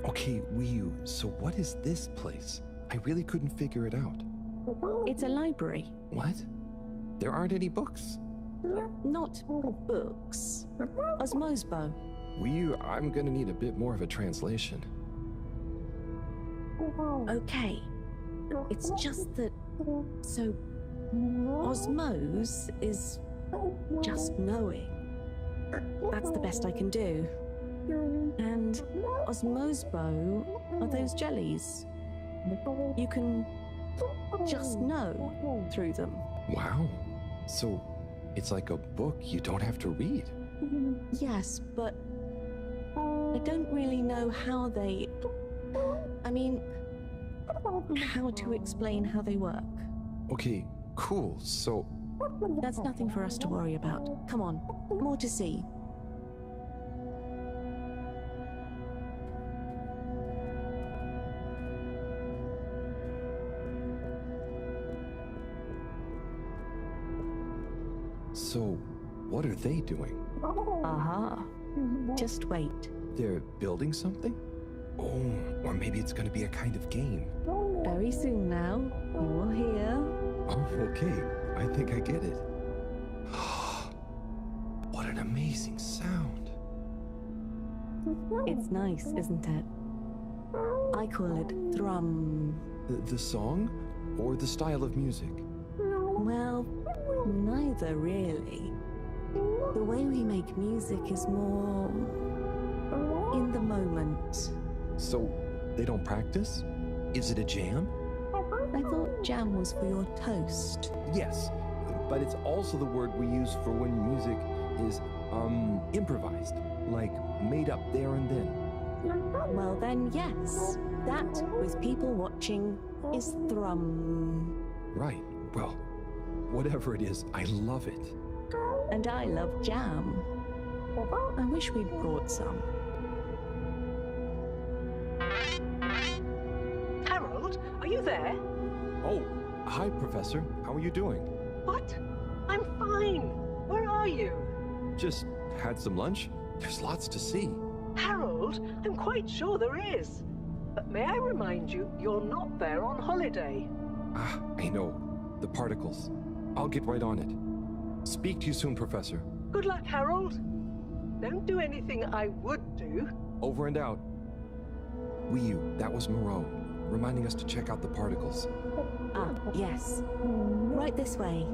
Okay, so what is this place? I really couldn't figure it out. It's a library. What? There aren't any books. Not books. Osmosbo. I'm gonna need a bit more of a translation. Okay. It's just that... So, osmose is just knowing. That's the best I can do. And osmosbo are those jellies. You can just know through them. Wow. So, it's like a book you don't have to read. Yes, but I don't really know how they... I mean, how to explain how they work. Okay, cool. So... That's nothing for us to worry about. Come on, more to see. So, what are they doing? Aha. Just wait. They're building something? Oh, or maybe it's gonna be a kind of game. Very soon now, you will hear. Oh, okay. I think I get it. What an amazing sound. It's nice, isn't it? I call it thrum. The song? Or the style of music? Well, neither really. The way we make music is more in the moment. So, they don't practice? Is it a jam? I thought jam was for your toast. Yes, but it's also the word we use for when music is, improvised. Like, made up there and then. Well then, yes. That, with people watching, is thrum. Right, well, whatever it is, I love it. And I love jam. I wish we'd brought some. Harold, are you there? Oh, hi, Professor. How are you doing? What? I'm fine. Where are you? Just had some lunch. There's lots to see. Harold, I'm quite sure there is. But may I remind you, you're not there on holiday. Ah, I know. The particles. I'll get right on it. Speak to you soon, Professor. Good luck, Harold. Don't do anything I would do. Over and out. That was Moreau, reminding us to check out the particles. Ah, yes. Right this way.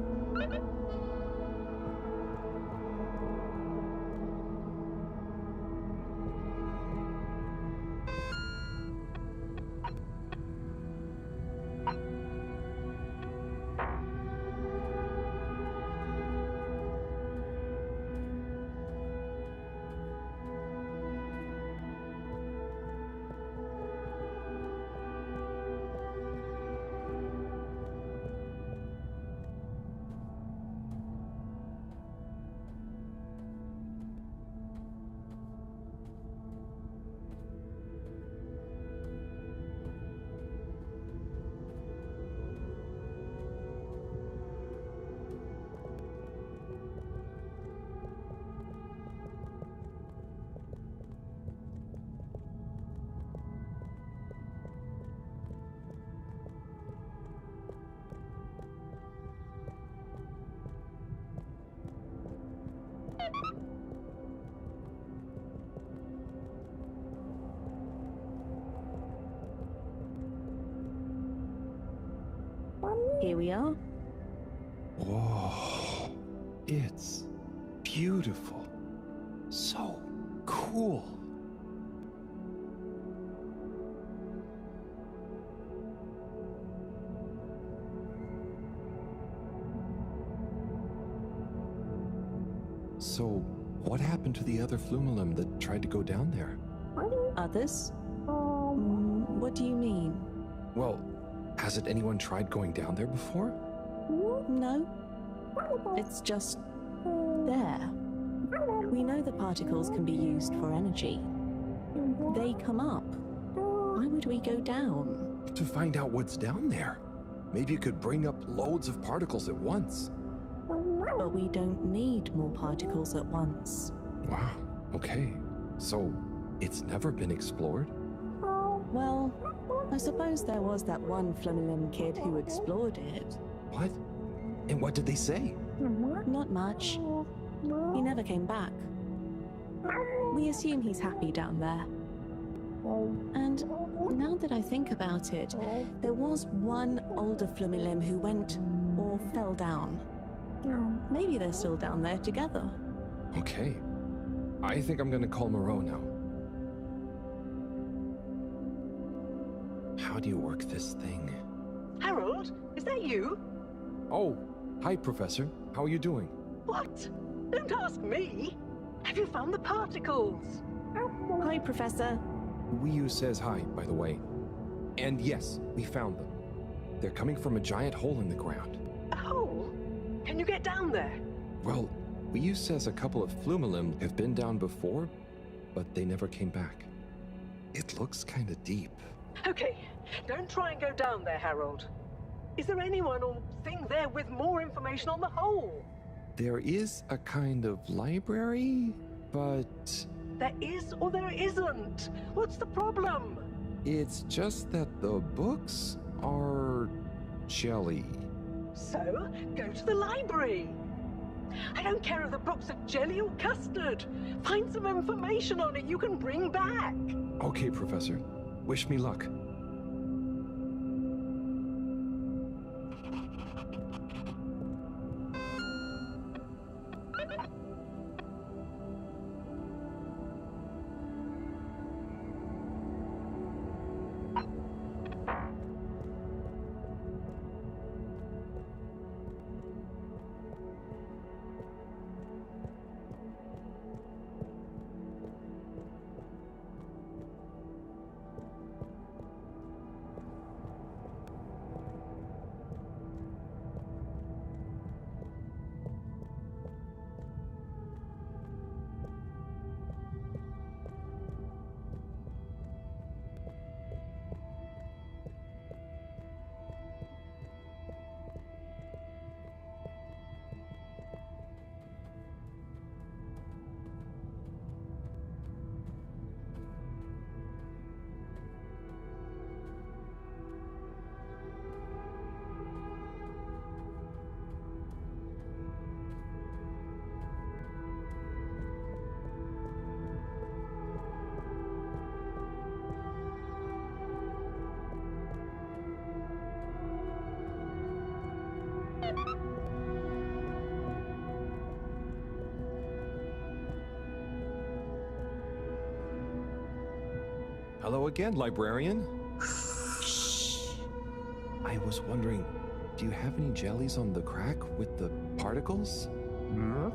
Here we are. Whoa, it's beautiful. So cool. So, what happened to the other flumelum that tried to go down there? Others? What do you mean? Well, hasn't anyone tried going down there before? No. It's just there. We know the particles can be used for energy. They come up. Why would we go down? To find out what's down there. Maybe it could bring up loads of particles at once. But we don't need more particles at once. Wow, okay. So, it's never been explored? Well, I suppose there was that one Flumilim kid who explored it. What? And what did they say? Not much. He never came back. We assume he's happy down there. And now that I think about it, there was one older Flumilim who went or fell down. Maybe they're still down there together. Okay. I think I'm gonna call Moreau now. How do you work this thing? Harold, is that you? Oh, hi, Professor. How are you doing? What? Don't ask me. Have you found the particles? Hi, Professor. Wiyu says hi, by the way. And yes, we found them. They're coming from a giant hole in the ground. A hole? Can you get down there? Well, Wiyu says a couple of Flumilim have been down before, but they never came back. It looks kind of deep. Okay, don't try and go down there, Harold. Is there anyone or thing there with more information on the hole? There is a kind of library, but There is or there isn't. What's the problem? it's just that the books are jelly. So, go to the library. I don't care if the books are jelly or custard. Find some information on it you can bring back. Okay, Professor. Wish me luck. Hello again, librarian. Shh. I was wondering, do you have any jellies on the crack with the particles?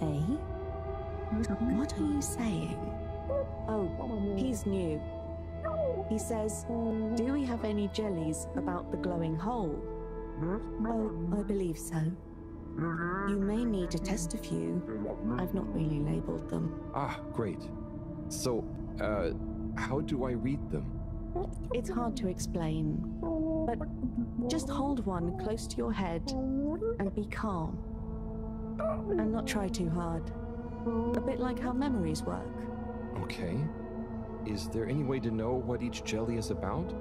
Eh? What are you saying? Oh, he's new. He says, do we have any jellies about the glowing hole? Oh, I believe so. You may need to test a few. I've not really labeled them. Ah, great. So, how do I read them? It's hard to explain, but just hold one close to your head and be calm. And not try too hard. A bit like how memories work. Okay. Is there any way to know what each jelly is about?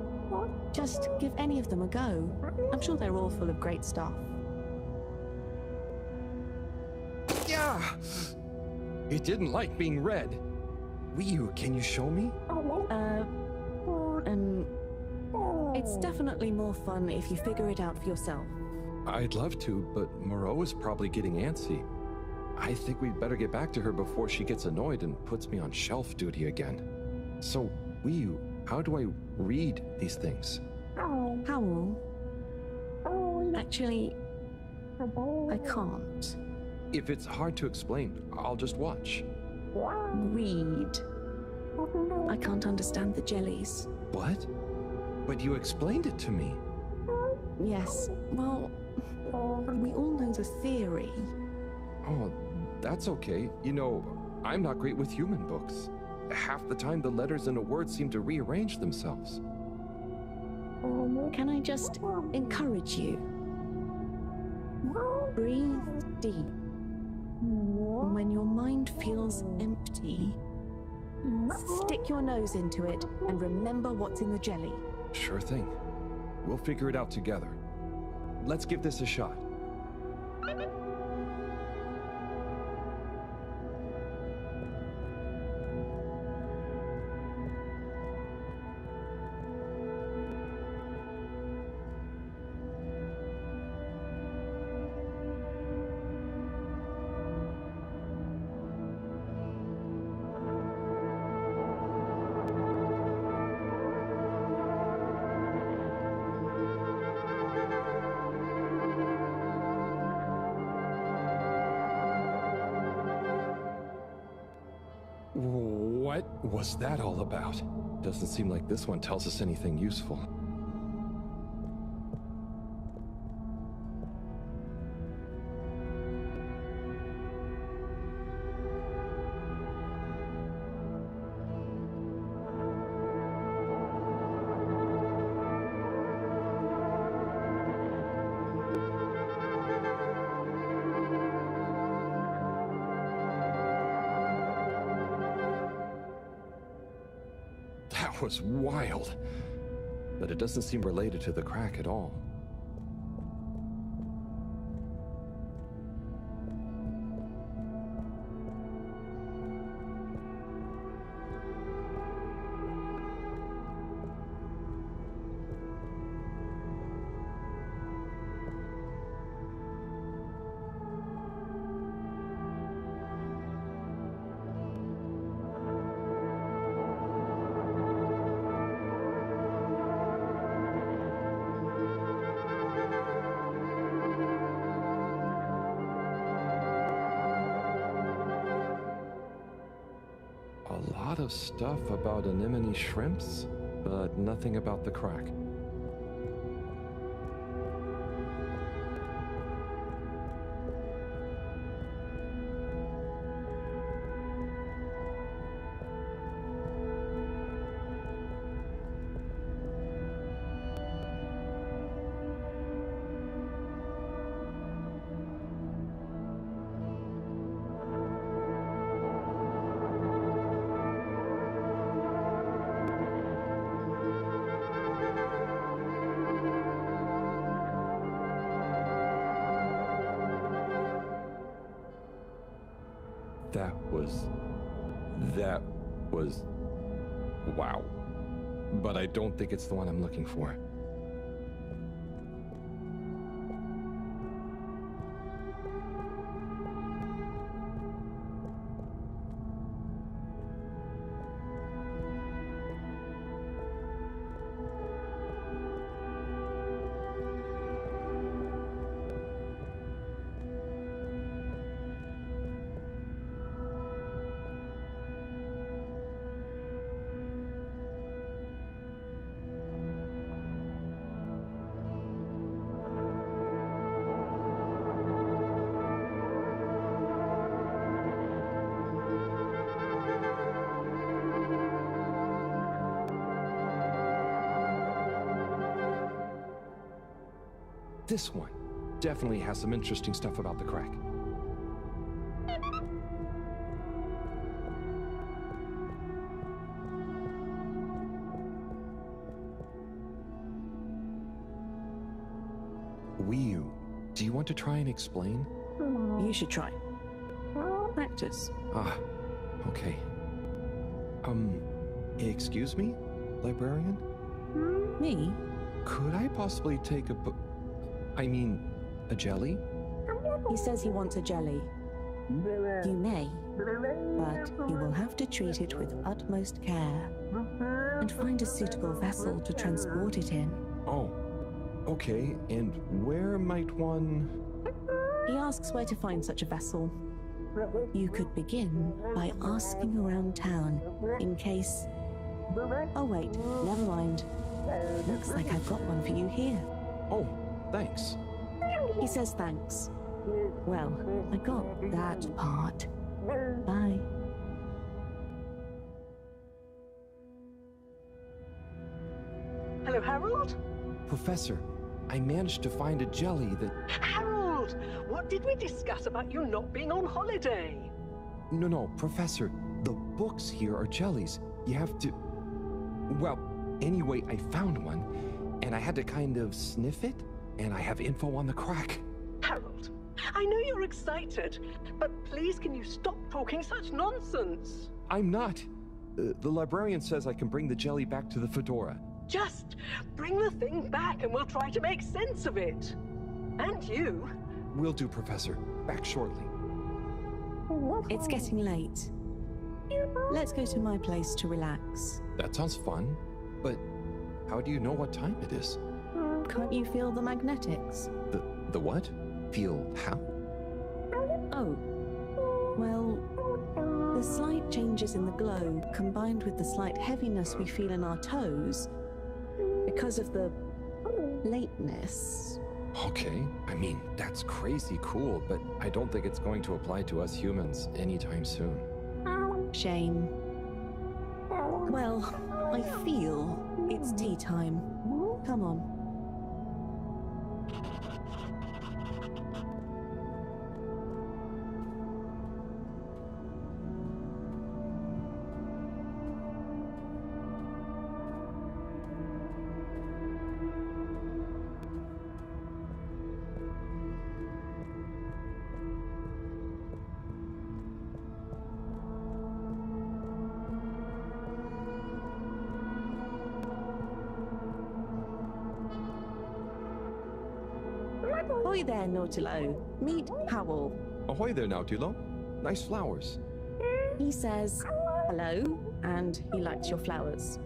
Just give any of them a go. I'm sure they're all full of great stuff. Yeah! It didn't like being read. Wiyu, can you show me? It's definitely more fun if you figure it out for yourself. I'd love to, but Moreau is probably getting antsy. I think we'd better get back to her before she gets annoyed and puts me on shelf duty again. So, Wiyu, how do I read these things? Howl? Actually, I can't. If it's hard to explain, I'll just watch. Read. I can't understand the jellies. What? But you explained it to me. Yes, well, we all know the theory. Oh, that's okay. You know, I'm not great with human books. Half the time the letters in a word seem to rearrange themselves. Can I just encourage you? Breathe deep. When your mind feels empty, Stick your nose into it and remember what's in the jelly. Sure thing. We'll figure it out together. Let's give this a shot. What was that all about? Doesn't seem like this one tells us anything useful. That was wild. But it doesn't seem related to the crack at all. A lot of stuff about anemone shrimps, but nothing about the crack. That was... wow. But I don't think it's the one I'm looking for. This one definitely has some interesting stuff about the crack. Wiu, do you want to try and explain? You should try. Practice. Ah, okay. Excuse me, librarian? Me? Could I possibly take a jelly? He says he wants a jelly. You may, but you will have to treat it with utmost care and find a suitable vessel to transport it in. Oh, okay. And where might one... He asks where to find such a vessel. You could begin by asking around town in case... Oh wait, never mind. Looks like I've got one for you here. Oh, thanks. He says thanks. Well, I got that part. Bye. Hello, Harold? Professor, I managed to find a jelly that... Harold! What did we discuss about you not being on holiday? No, Professor, The books here are jellies. You have to... Well, anyway, I found one, and I had to kind of sniff it, and I have info on the crack. Harold, I know you're excited, but please can you stop talking such nonsense? I'm not. The librarian says I can bring the jelly back to the fedora. Just bring the thing back and we'll try to make sense of it. And you. Will do, Professor. Back shortly. It's getting late. Let's go to my place to relax. That sounds fun, but how do you know what time it is? Can't you feel the magnetics? The what? Feel how? Oh. Well, the slight changes in the glow, combined with the slight heaviness we feel in our toes, because of the lateness. Okay, I mean, that's crazy cool, but I don't think it's going to apply to us humans anytime soon. Shame. Well, I feel it's tea time. Come on. Ahoy there, Nautilo. Meet Howell. Ahoy there, Nautilo. Nice flowers. He says hello, and he likes your flowers.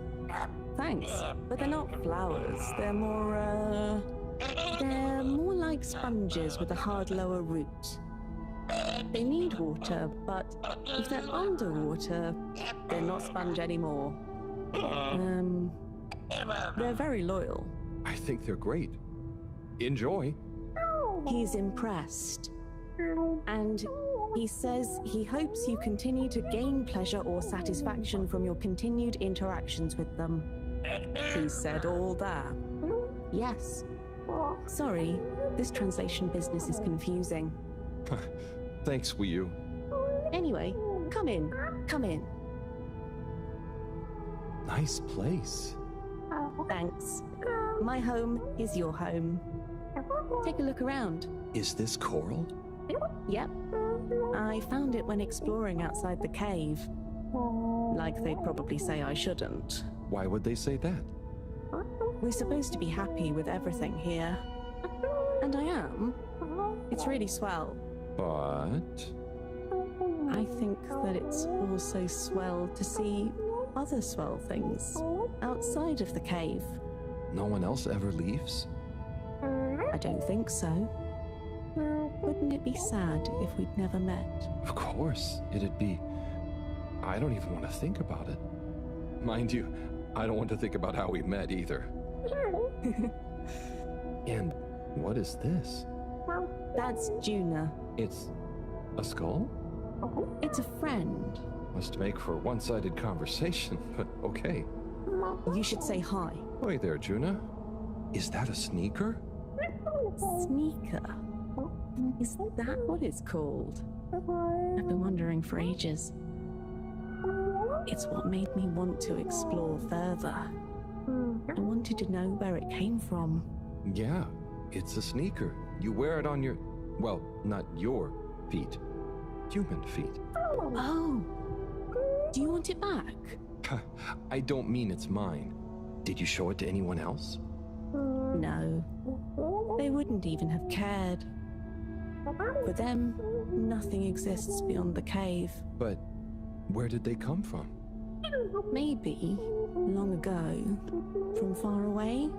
Thanks, but they're not flowers. They're more like sponges with a hard lower root. They need water, but if they're underwater, they're not sponge anymore. They're very loyal. I think they're great. Enjoy. He's impressed. And he says he hopes you continue to gain pleasure or satisfaction from your continued interactions with them. He said all that. Yes. Sorry, this translation business is confusing. Thanks, Wii U. Anyway, come in. Come in. Nice place. Thanks. My home is your home. Take a look around. Is this coral? Yep. I found it when exploring outside the cave. Like they'd probably say I shouldn't. Why would they say that? We're supposed to be happy with everything here. And I am. It's really swell. But... I think that it's also swell to see other swell things outside of the cave. No one else ever leaves? I don't think so. Wouldn't it be sad if we'd never met? Of course, it'd be... I don't even want to think about it. Mind you, I don't want to think about how we met either. And what is this? That's Juna. It's a skull? It's a friend. Must make for one-sided conversation, but okay. You should say hi. Hi there, Juna. Is that a sneaker? Sneaker? Is that what it's called? I've been wondering for ages. It's what made me want to explore further. I wanted to know where it came from. Yeah, it's a sneaker. You wear it on your... well, not your feet. Human feet. Oh! Do you want it back? I don't mean it's mine. Did you show it to anyone else? No. They wouldn't even have cared. For them, nothing exists beyond the cave. But where did they come from? Maybe, long ago, from far away.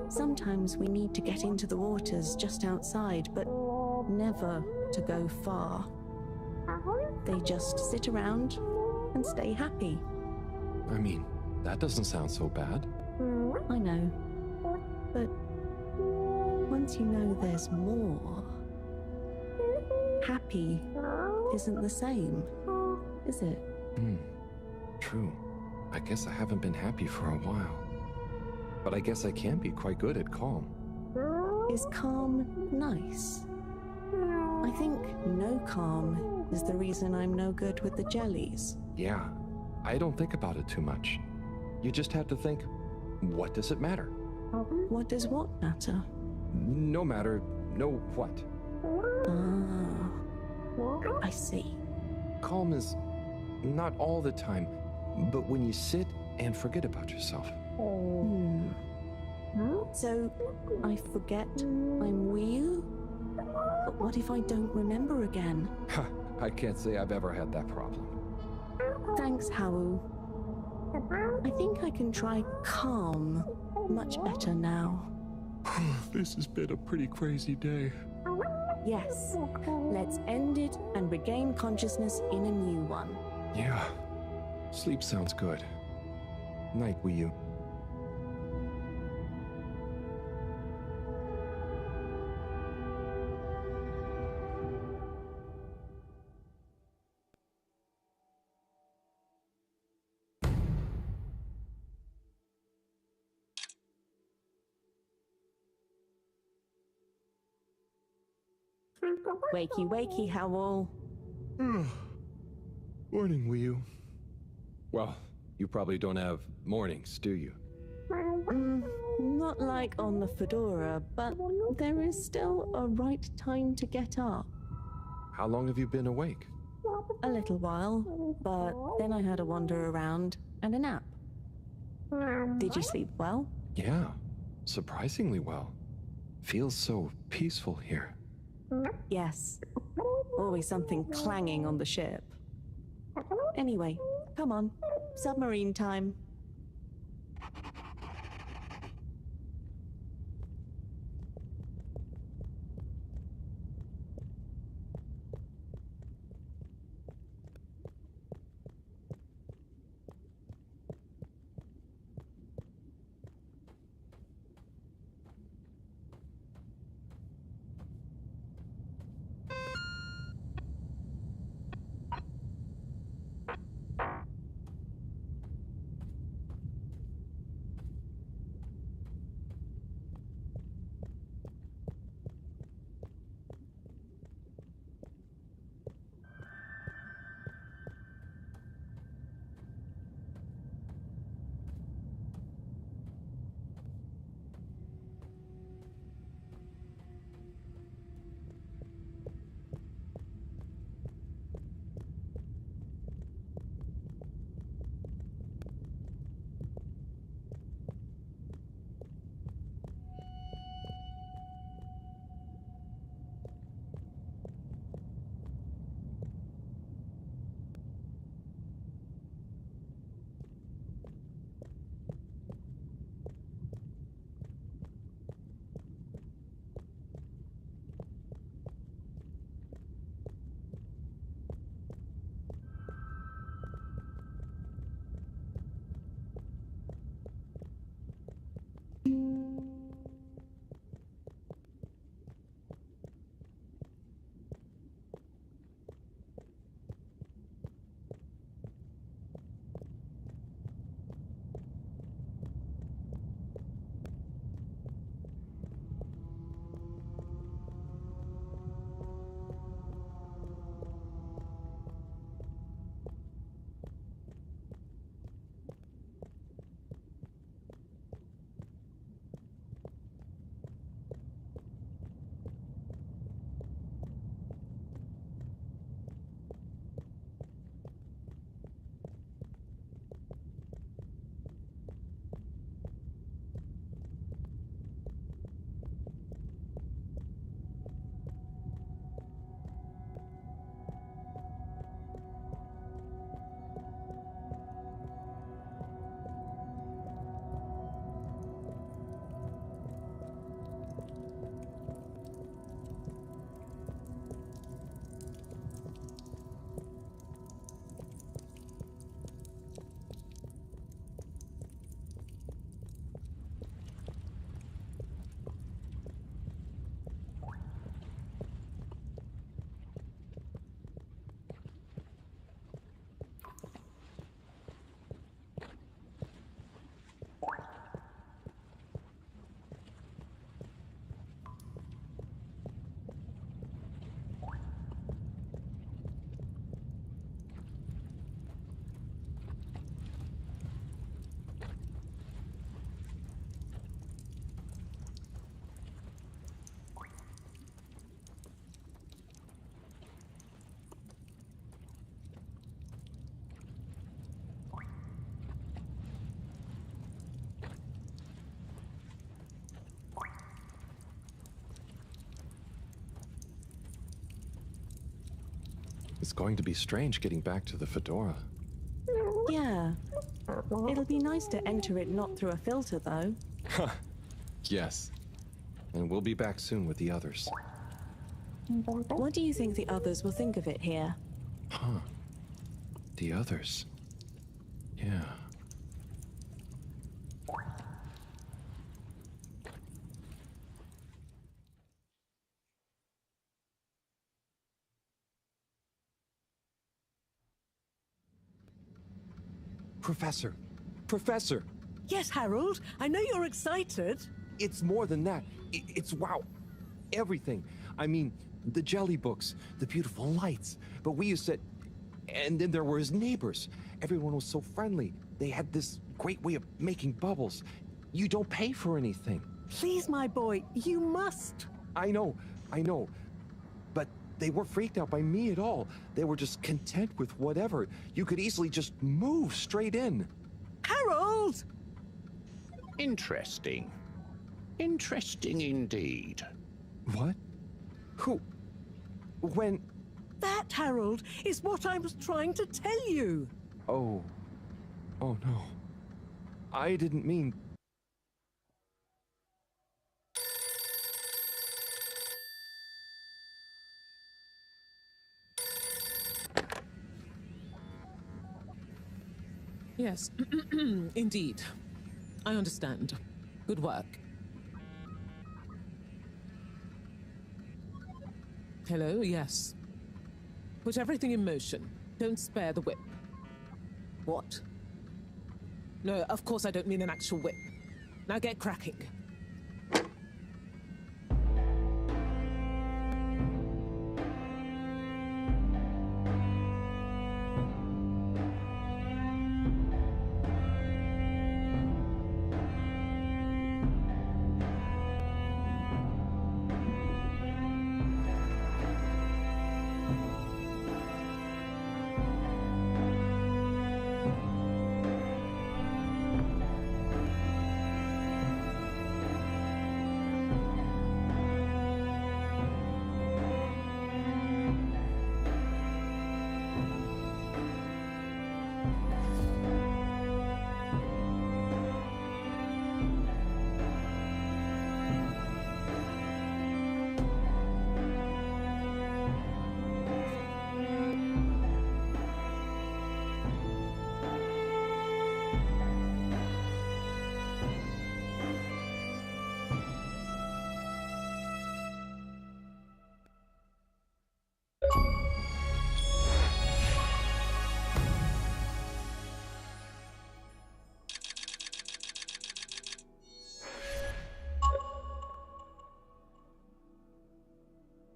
Sometimes we need to get into the waters just outside, but never to go far. They just sit around and stay happy. I mean, that doesn't sound so bad. I know. But once you know there's more, happy isn't the same, is it? True. I guess I haven't been happy for a while. But I guess I can be quite good at calm. Is calm nice? I think no calm is the reason I'm no good with the jellies. Yeah, I don't think about it too much. You just have to think, what does it matter? What does what matter? No matter, no what. Ah, I see. Calm is not all the time, but when you sit and forget about yourself. Hmm. So, I forget I'm Wii? But what if I don't remember again? I can't say I've ever had that problem. Thanks, Hau. I think I can try calm much better now. This has been a pretty crazy day. Yes, let's end it and regain consciousness in a new one. Yeah, sleep sounds good. Night, Wii U. Wakey, wakey, Howl. Morning, Wii U. Well, you probably don't have mornings, do you? Not like on the Fedora, but there is still a right time to get up. How long have you been awake? A little while, but then I had a wander around and a nap. Did you sleep well? Yeah, surprisingly well. Feels so peaceful here. Yes. Always something clanging on the ship. Anyway, come on. Submarine time. It's going to be strange getting back to the Fedora. Yeah. It'll be nice to enter it not through a filter, though. Yes. And we'll be back soon with the others. What do you think the others will think of it here? Huh. The others. Yeah. Professor! Professor! Yes, Harold, I know you're excited. It's more than that. It's wow. Everything. I mean, the jelly books, the beautiful lights. But we used to... And then there were his neighbors. Everyone was so friendly. They had this great way of making bubbles. You don't pay for anything. Please, my boy, you must. I know. But they weren't freaked out by me at all. They were just content with whatever. You could easily just move straight in. Harold! Interesting. Interesting indeed. What? Who? When? That, Harold, is what I was trying to tell you. Oh. Oh no. I didn't mean... Yes, indeed. I understand. Good work. Hello, yes. Put everything in motion. Don't spare the whip. What? No, of course I don't mean an actual whip. Now get cracking.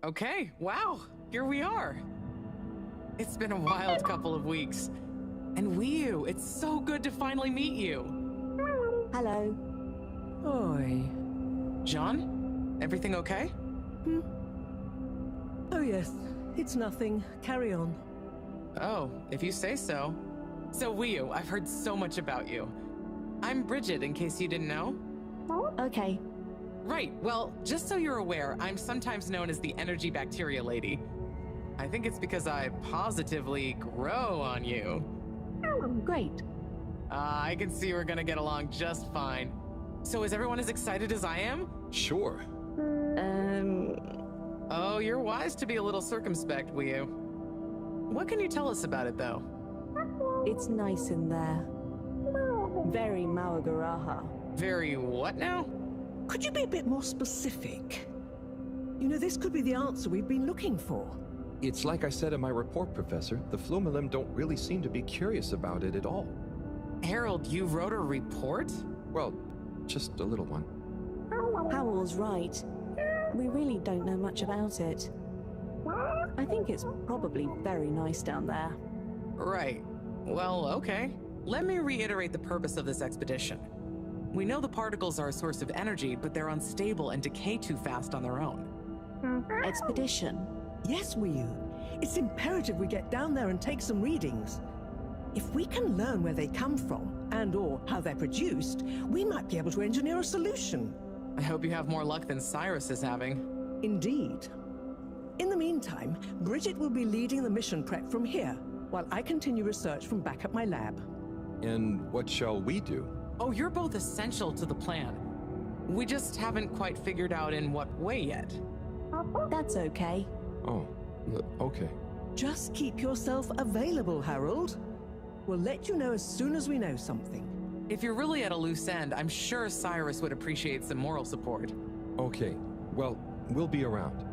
Okay, wow, here we are. It's been a wild couple of weeks. And Wiyu, it's so good to finally meet you. Hello. Oi. John, everything okay? Oh, yes. It's nothing. Carry on. Oh, if you say so. So Wiyu, I've heard so much about you. I'm Bridget, in case you didn't know. Okay. Right, well, just so you're aware, I'm sometimes known as the energy bacteria lady. I think it's because I positively grow on you. Great. I can see we're gonna get along just fine. So is everyone as excited as I am? Sure. Oh, you're wise to be a little circumspect, Wiyu. What can you tell us about it, though? It's nice in there. Very Mawagaraha. Very what now? Could you be a bit more specific? You know, this could be the answer we've been looking for. It's like I said in my report, Professor. The Flumilim don't really seem to be curious about it at all. Harold, you wrote a report? Well, just a little one. Howell's right. We really don't know much about it. I think it's probably very nice down there. Right. Well, okay. Let me reiterate the purpose of this expedition. We know the particles are a source of energy, but they're unstable and decay too fast on their own. Expedition? Yes, Wiyu. It's imperative we get down there and take some readings. If we can learn where they come from, and/or how they're produced, we might be able to engineer a solution. I hope you have more luck than Cyrus is having. Indeed. In the meantime, Bridget will be leading the mission prep from here, while I continue research from back at my lab. And what shall we do? Oh, you're both essential to the plan. We just haven't quite figured out in what way yet. That's okay. Oh, okay. Just keep yourself available, Harold. We'll let you know as soon as we know something. If you're really at a loose end, I'm sure Cyrus would appreciate some moral support. Okay, well, we'll be around.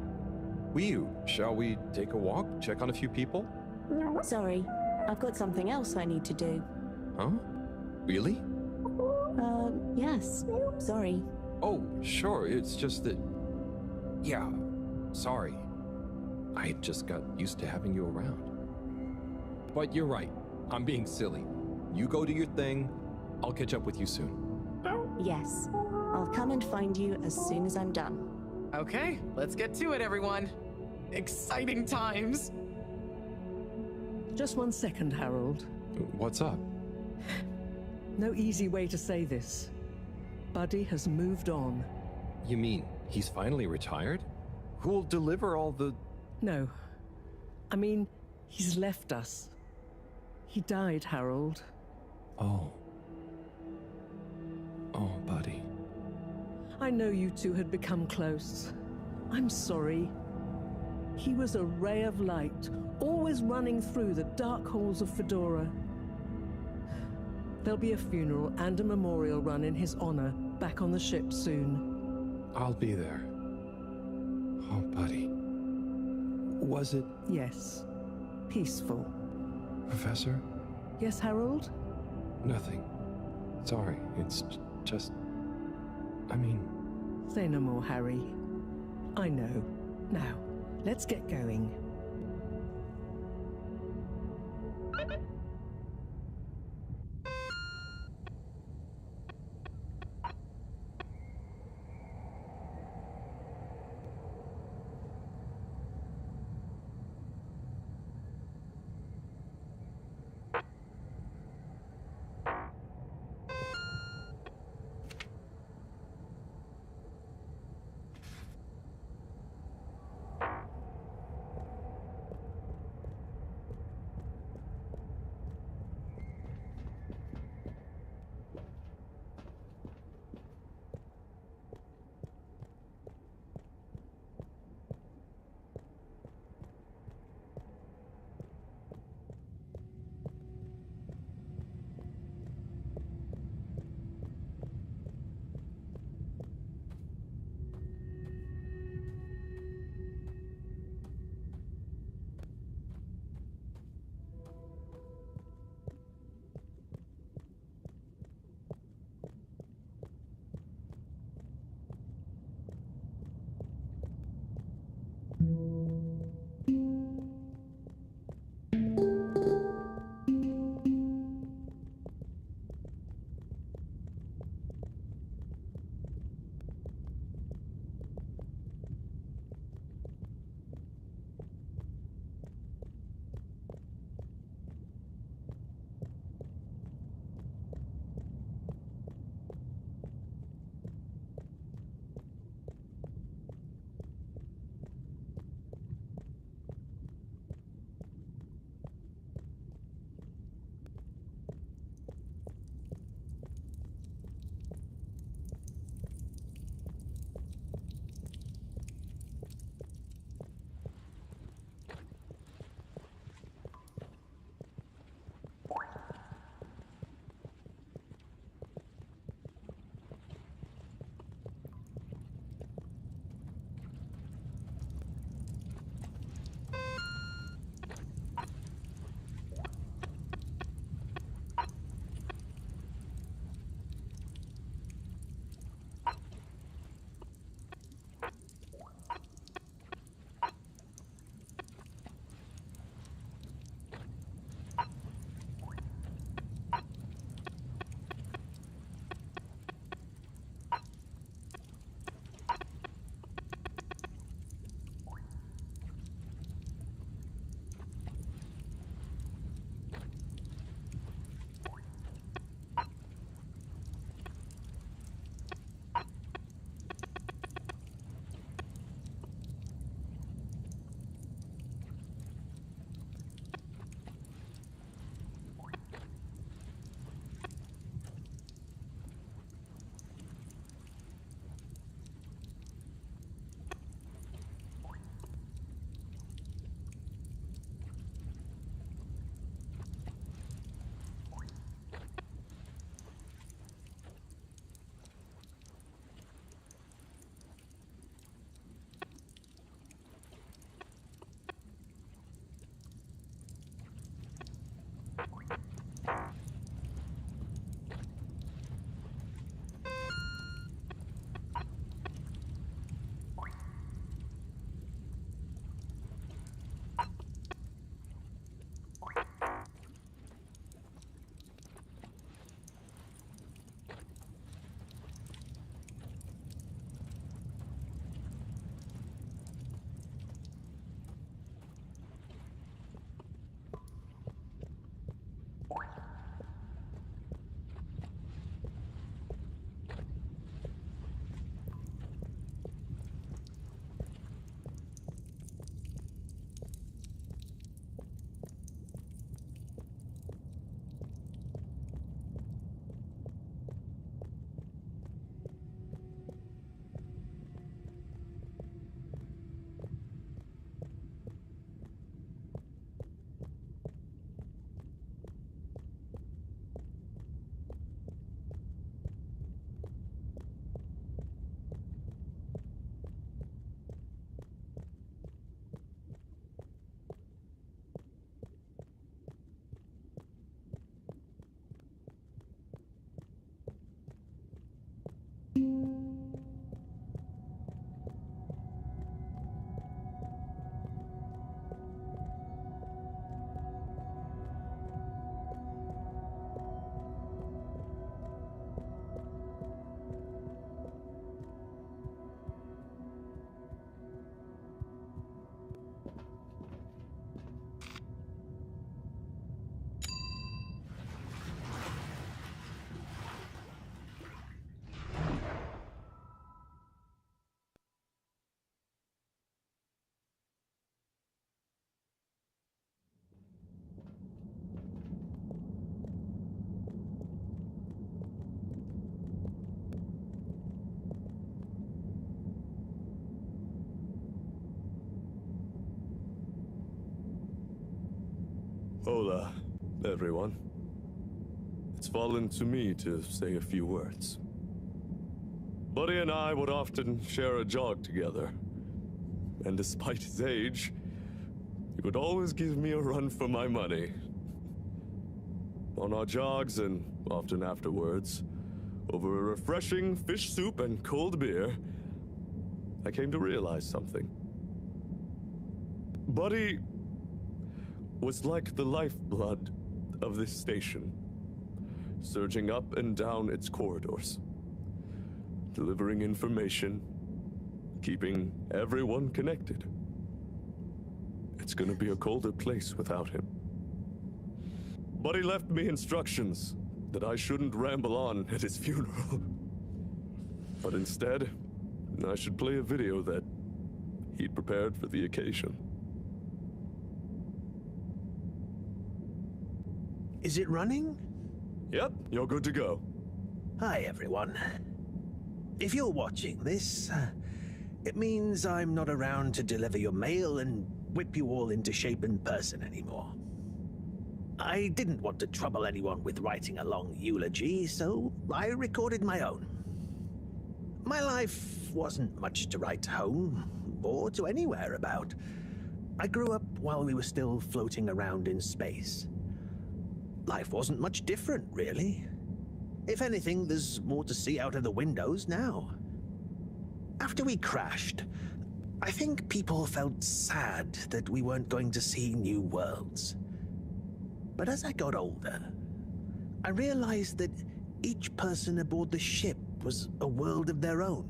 Shall we take a walk, check on a few people? Sorry, I've got something else I need to do. Huh? Really? Yes. Sorry. Oh, sure, it's just that... Yeah, sorry. I just got used to having you around. But you're right, I'm being silly. You go do your thing, I'll catch up with you soon. Yes. I'll come and find you as soon as I'm done. Okay, let's get to it, everyone. Exciting times. Just 1 second, Harold. What's up? No easy way to say this. Buddy has moved on. You mean he's finally retired? Who'll deliver all the... No. I mean, he's left us. He died, Harold. Oh. Oh, buddy. I know you two had become close. I'm sorry. He was a ray of light, always running through the dark halls of Fedora. There'll be a funeral and a memorial run in his honor back on the ship soon. I'll be there. Oh, buddy. Was it... Yes. Peaceful. Professor? Yes, Harold? Nothing. Sorry, it's just... I mean... Say no more, Harry. I know. Now, let's get going. Hola, everyone. It's fallen to me to say a few words. Buddy and I would often share a jog together. And despite his age, he would always give me a run for my money. On our jogs and often afterwards, over a refreshing fish soup and cold beer, I came to realize something. Buddy was like the lifeblood of this station, surging up and down its corridors, delivering information, keeping everyone connected. It's gonna be a colder place without him. Buddy left me instructions that I shouldn't ramble on at his funeral. But instead, I should play a video that he'd prepared for the occasion. Is it running? Yep, you're good to go. Hi, everyone. If you're watching this, it means I'm not around to deliver your mail and whip you all into shape in person anymore. I didn't want to trouble anyone with writing a long eulogy, so I recorded my own. My life wasn't much to write home, or to anywhere about. I grew up while we were still floating around in space. Life wasn't much different, really. If anything, there's more to see out of the windows now. After we crashed, I think people felt sad that we weren't going to see new worlds. But as I got older, I realized that each person aboard the ship was a world of their own.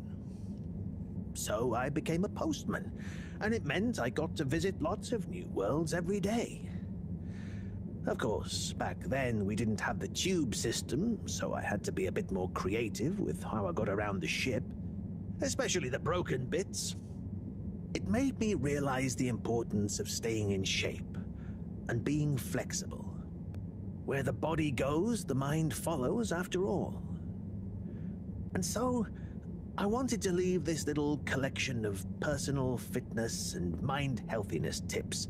So I became a postman, and it meant I got to visit lots of new worlds every day. Of course, back then we didn't have the tube system, so I had to be a bit more creative with how I got around the ship, especially the broken bits. It made me realize the importance of staying in shape and being flexible. Where the body goes, the mind follows after all. And so, I wanted to leave this little collection of personal fitness and mind healthiness tips,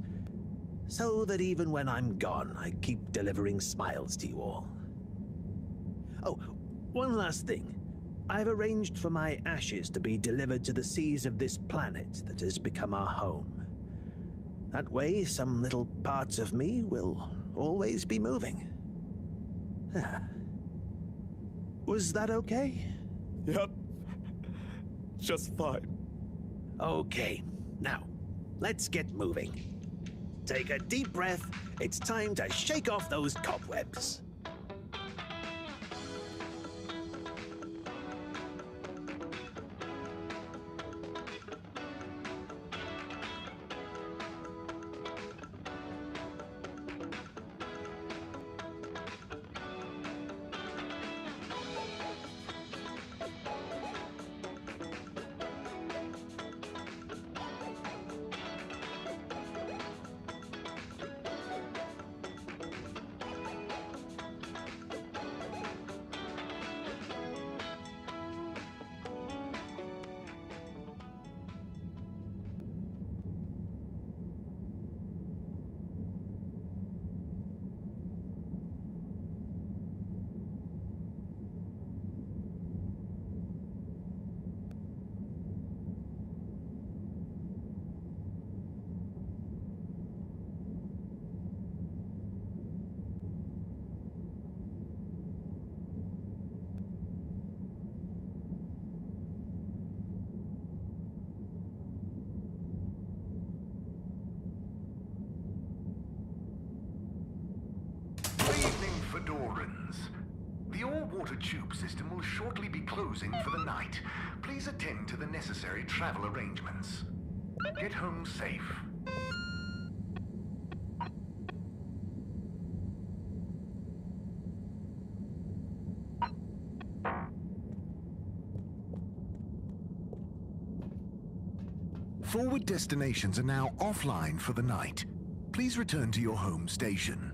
so that even when I'm gone, I keep delivering smiles to you all. Oh, one last thing. I've arranged for my ashes to be delivered to the seas of this planet that has become our home. That way, some little parts of me will always be moving. Was that okay? Yep. Just fine. Okay, now, let's get moving. Take a deep breath. It's time to shake off those cobwebs. Fedorans. The all-water tube system will shortly be closing for the night. Please attend to the necessary travel arrangements. Get home safe. Forward destinations are now offline for the night. Please return to your home station.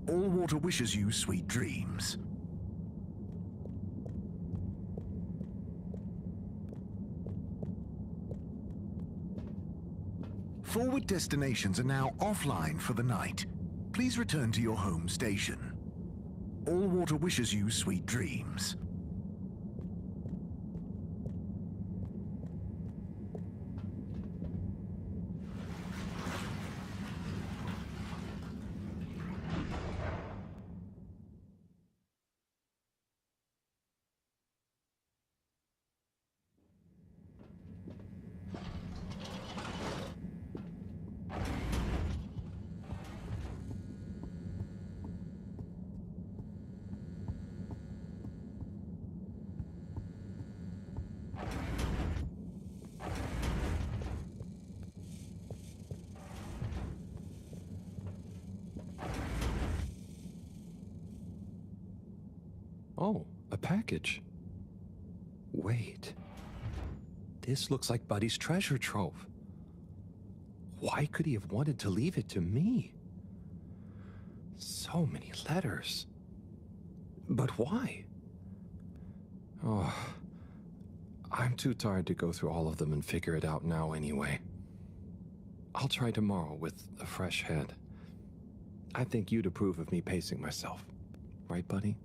All Water wishes you sweet dreams. Forward destinations are now offline for the night. please return to your home station. All Water wishes you sweet dreams. Oh, a package. Wait. This looks like Buddy's treasure trove. Why could he have wanted to leave it to me? So many letters. But why? Oh, I'm too tired to go through all of them and figure it out now anyway. I'll try tomorrow with a fresh head. I think you'd approve of me pacing myself. Right, Buddy?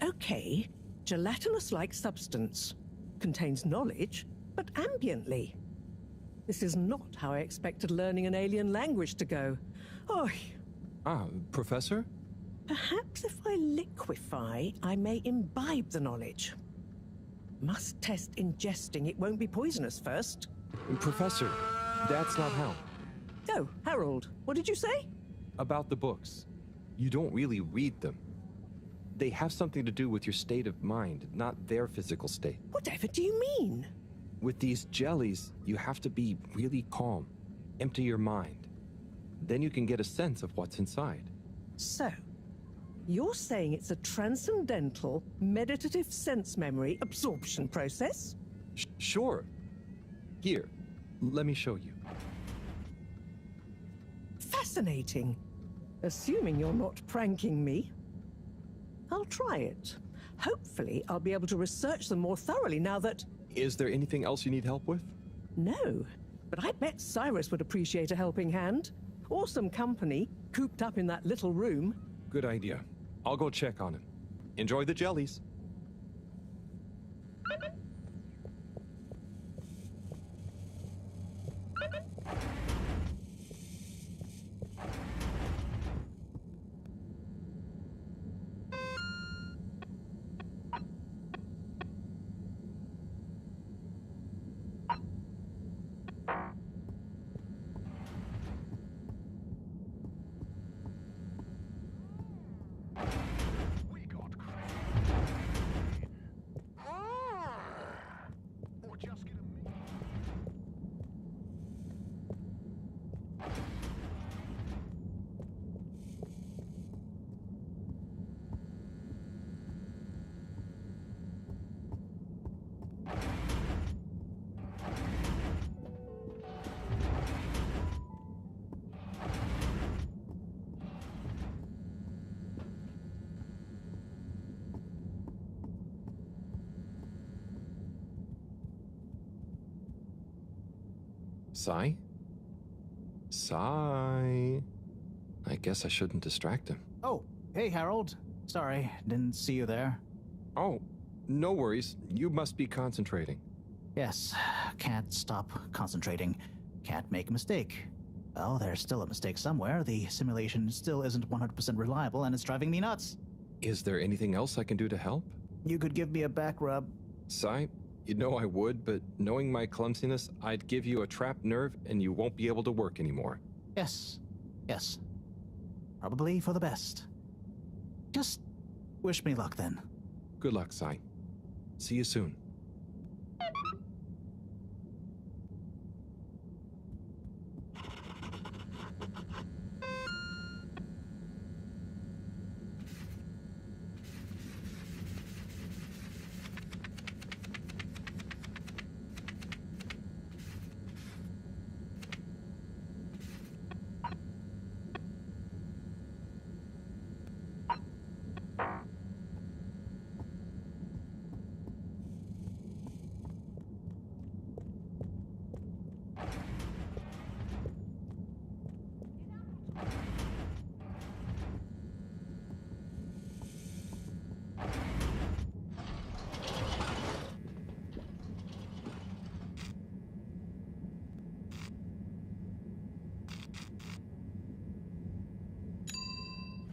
Okay, gelatinous-like substance. Contains knowledge, but ambiently. This is not how I expected learning an alien language to go. Oh, Professor? perhaps if I liquefy, I may imbibe the knowledge. Must test ingesting. It won't be poisonous first. Professor, that's not how. Oh, Harold, what did you say? About the books. You don't really read them. They have something to do with your state of mind, not their physical state. Whatever do you mean? With these jellies, you have to be really calm. Empty your mind. Then you can get a sense of what's inside. So, you're saying it's a transcendental, meditative sense memory absorption process? Sure. Here, let me show you. Fascinating. Assuming you're not pranking me. I'll try it. Hopefully, I'll be able to research them more thoroughly now that... Is there anything else you need help with? No, but I bet Cyrus would appreciate a helping hand. Or some company, cooped up in that little room. Good idea. I'll go check on him. Enjoy the jellies. Sai? Sai? I guess I shouldn't distract him. Oh, hey, Harold. Sorry, didn't see you there. Oh, no worries. You must be concentrating. Yes, can't stop concentrating. Can't make a mistake. Well, there's still a mistake somewhere. The simulation still isn't 100% reliable, and it's driving me nuts. Is there anything else I can do to help? You could give me a back rub. Sai, you know I would, but knowing my clumsiness, I'd give you a trapped nerve and you won't be able to work anymore. Yes. Yes. Probably for the best. Just wish me luck then. Good luck, Sai. See you soon.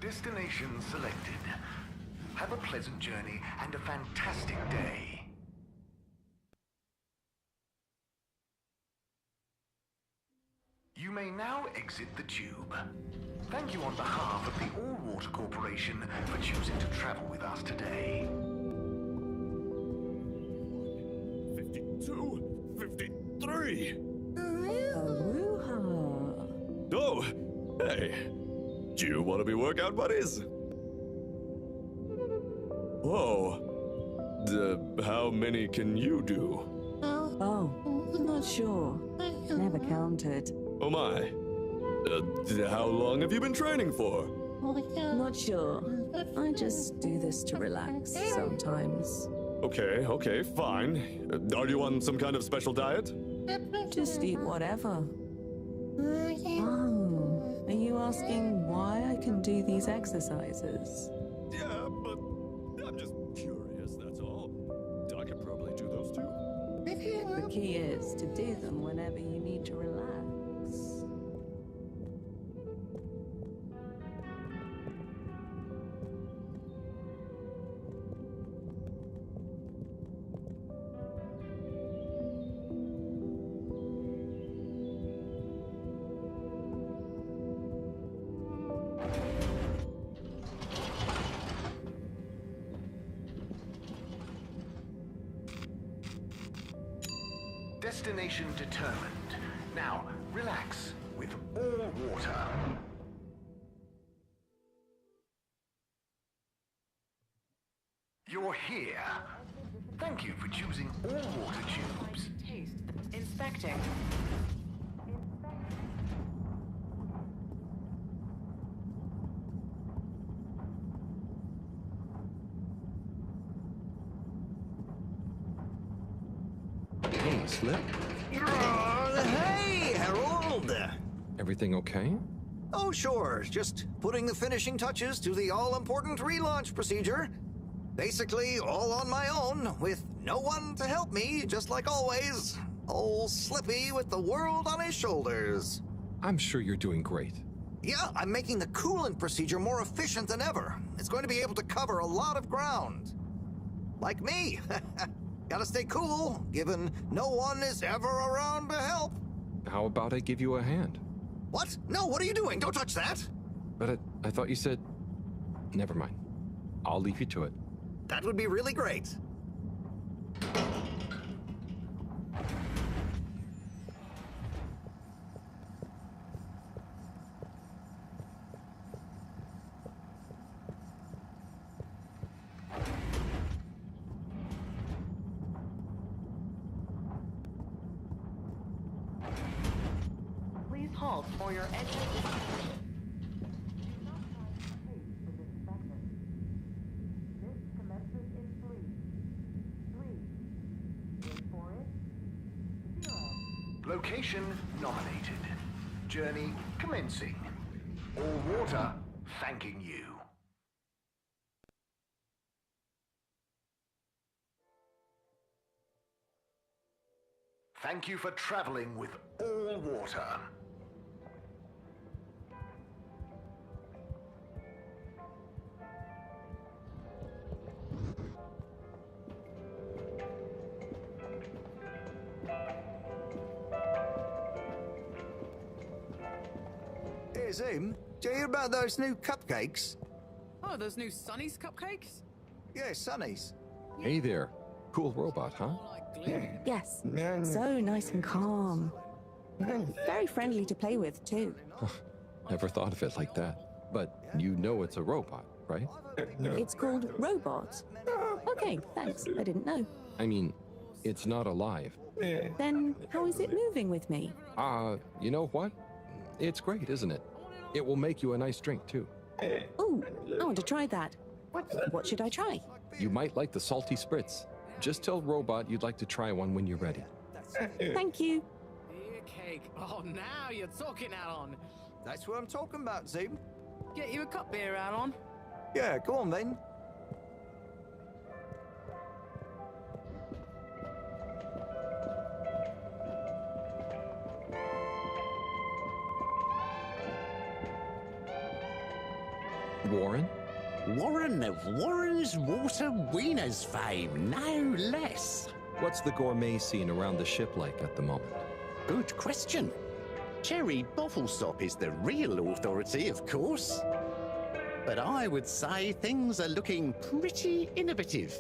Destination selected. Have a pleasant journey and a fantastic day. You may now exit the tube. Thank you on behalf of the All-Water Corporation for choosing to travel with us today. 52, 53. Aruha. Oh, hey. Do you want to be workout buddies? Whoa. How many can you do? Oh, not sure. Never counted. Oh my. How long have you been training for? Not sure. I just do this to relax sometimes. Okay, fine. Are you on some kind of special diet? Just eat whatever. Oh, are you asking why I can do these exercises? Yeah, but I'm just curious, that's all. I could probably do those too. The key is to do them whenever you need to relax. Destination determined. Now, relax with all water. You're here. Thank you for choosing all water tubes. Taste. Inspecting. Hey, Slip. Hey, Harold! Everything okay? Oh, sure. Just putting the finishing touches to the all-important relaunch procedure. Basically, all on my own, with no one to help me, just like always. Old Slippy with the world on his shoulders. I'm sure you're doing great. Yeah, I'm making the coolant procedure more efficient than ever. It's going to be able to cover a lot of ground. Like me. Gotta stay cool, given no one is ever around to help. How about I give you a hand? What? No, what are you doing? Don't touch that. But I thought you said... Never mind. I'll leave you to it. That would be really great. Please halt for your exit. Location nominated. Journey commencing. All water thanking you. Thank you for traveling with all water. Hey, Zoom, did you hear about those new cupcakes? Oh, those new Sunny's cupcakes? Yeah, Sonny's. Hey there. Cool robot, huh? Yes, so nice and calm. Very friendly to play with, too. Never thought of it like that. But you know it's a robot, right? It's called Robot. Okay, thanks. I didn't know. I mean, it's not alive. Then how is it moving with me? You know what? It's great, isn't it? It will make you a nice drink, too. Ooh, I want to try that. What should I try? You might like the salty spritz. Just tell Robot you'd like to try one when you're ready. Thank you. Beer cake. Oh, now you're talking, Alan. That's what I'm talking about, Zoom. Get you a cup beer, Alan. Yeah, go on then. Warren? Warren of Warren's Water Wieners fame, no less. What's the gourmet scene around the ship like at the moment? Good question. Cherry Bottlesop is the real authority, of course. But I would say things are looking pretty innovative.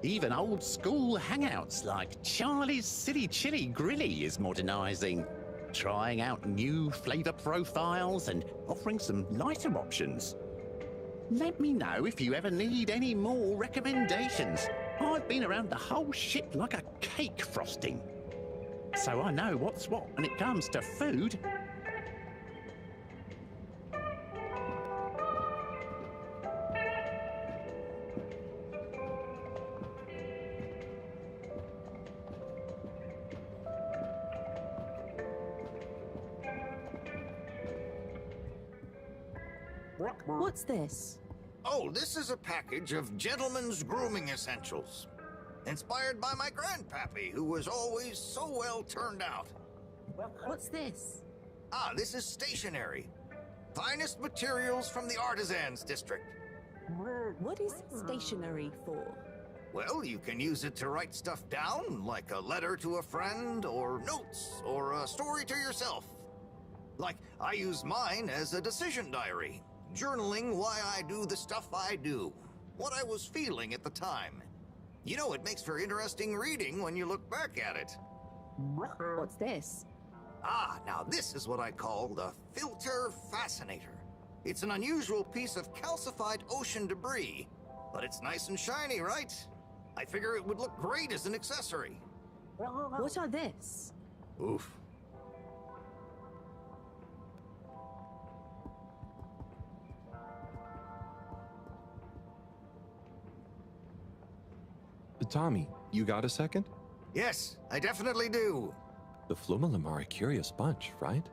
Even old school hangouts like Charlie's Silly Chili Grilly is modernising, trying out new flavour profiles and offering some lighter options. Let me know if you ever need any more recommendations. I've been around the whole ship like a cake frosting. So I know what's what when it comes to food. What's this? Oh, this is a package of gentlemen's grooming essentials. Inspired by my grandpappy, who was always so well turned out. What's this? Ah, this is stationery. Finest materials from the artisans district. What is stationery for? Well, you can use it to write stuff down, like a letter to a friend, or notes, or a story to yourself. Like, I use mine as a decision diary, journaling why I do the stuff I do, what I was feeling at the time. You know, it makes for interesting reading when you look back at it. What's this? Ah, now this is what I call the Filter Fascinator. It's an unusual piece of calcified ocean debris, but it's nice and shiny, right? I figure it would look great as an accessory. What are this? Oof. Tommy, you got a second? Yes, I definitely do. The Flumelum are a curious bunch, right?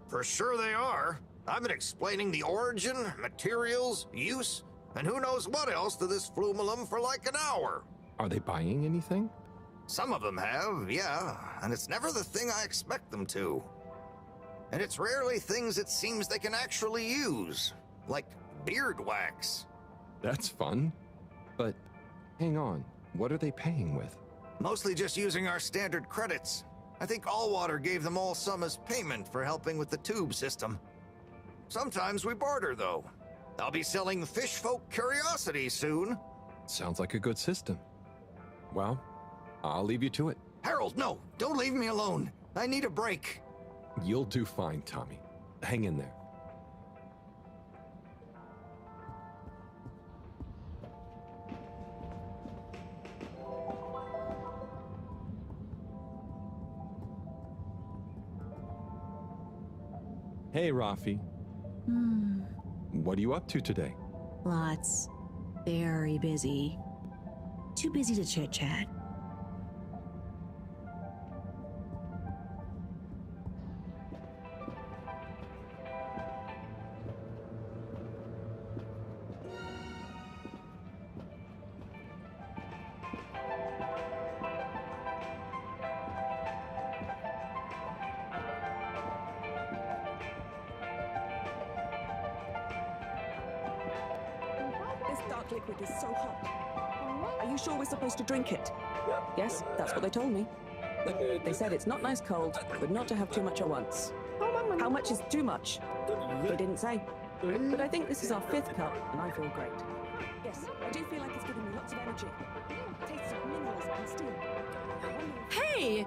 For sure they are. I've been explaining the origin, materials, use, and who knows what else to this Flumelum for like an hour. Are they buying anything? Some of them have, yeah, and it's never the thing I expect them to. And it's rarely things it seems they can actually use, like beard wax. That's fun. But hang on, what are they paying with? Mostly just using our standard credits. I think Allwater gave them all some as payment for helping with the tube system. Sometimes we barter, though. I'll be selling fish folk curiosities soon. Sounds like a good system. Well, I'll leave you to it. Harold, no! Don't leave me alone! I need a break. You'll do fine, Tommy. Hang in there. Hey, Rafi. What are you up to today? Lots. Very busy. Too busy to chit-chat. This dark liquid is so hot. Are you sure we're supposed to drink it? Yes, that's what they told me. They said it's not nice cold, but not to have too much at once. How much is too much? They didn't say. But I think this is our 5th cup, and I feel great. Yes, I do feel like it's giving me lots of energy. Tastes of minerals and steam. Hey!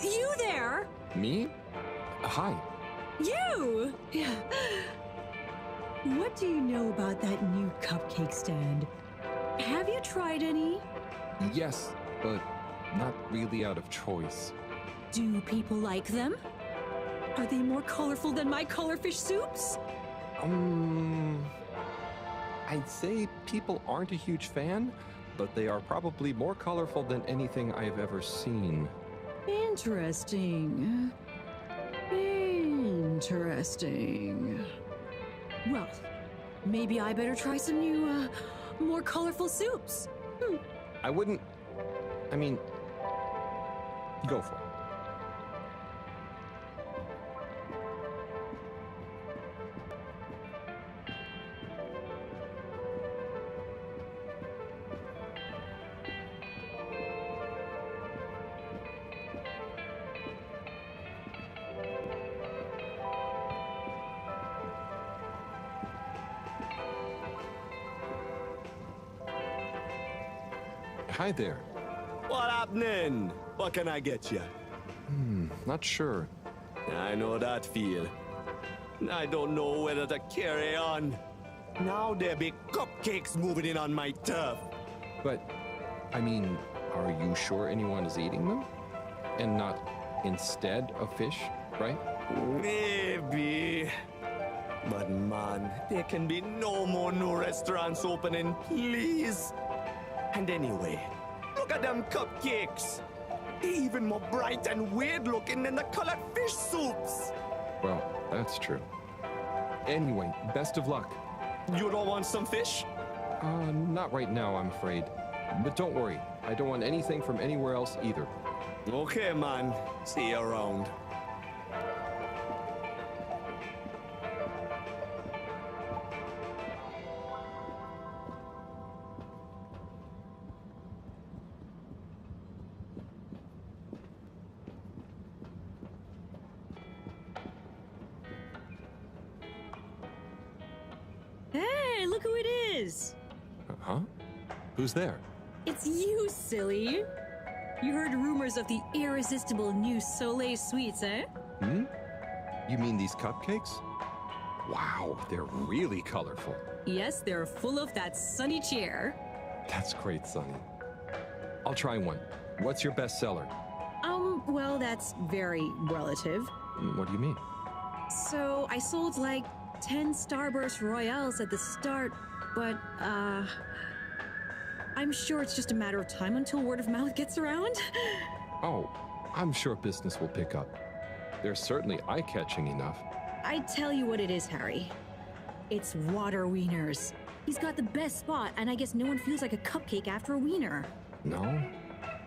You there? Me? Hi. You! What do you know about that new cupcake stand? Have you tried any? Yes, but not really out of choice. Do people like them? Are they more colorful than my colorfish soups? I'd say people aren't a huge fan, but they are probably more colorful than anything I've ever seen. Interesting. Interesting. Well, maybe I better try some new, more colorful soups. I wouldn't. I mean, go for it. Hi there. What happening? What can I get you? Not sure. I know that feel. I don't know whether to carry on. Now there be cupcakes moving in on my turf. But, I mean, are you sure anyone is eating them? And not instead of fish, right? Maybe. But man, there can be no more new restaurants opening, please. And anyway, look at them cupcakes. They're even more bright and weird looking than the colored fish soups. Well, that's true. Anyway, best of luck. You don't want some fish? Not right now, I'm afraid. But don't worry, I don't want anything from anywhere else either. Okay, man. See you around. Hey, look who it is! Huh? Who's there? It's you, silly! You heard rumors of the irresistible new Soleil sweets, eh? You mean these cupcakes? Wow, they're really colorful. Yes, they're full of that sunny cheer. That's great, Sonny. I'll try one. What's your best seller? Well, that's very relative. What do you mean? So, I sold like 10 Starburst Royales at the start, but, I'm sure it's just a matter of time until word of mouth gets around. Oh, I'm sure business will pick up. They're certainly eye-catching enough. I tell you what it is, Harry. It's water wieners. He's got the best spot, and I guess no one feels like a cupcake after a wiener. No?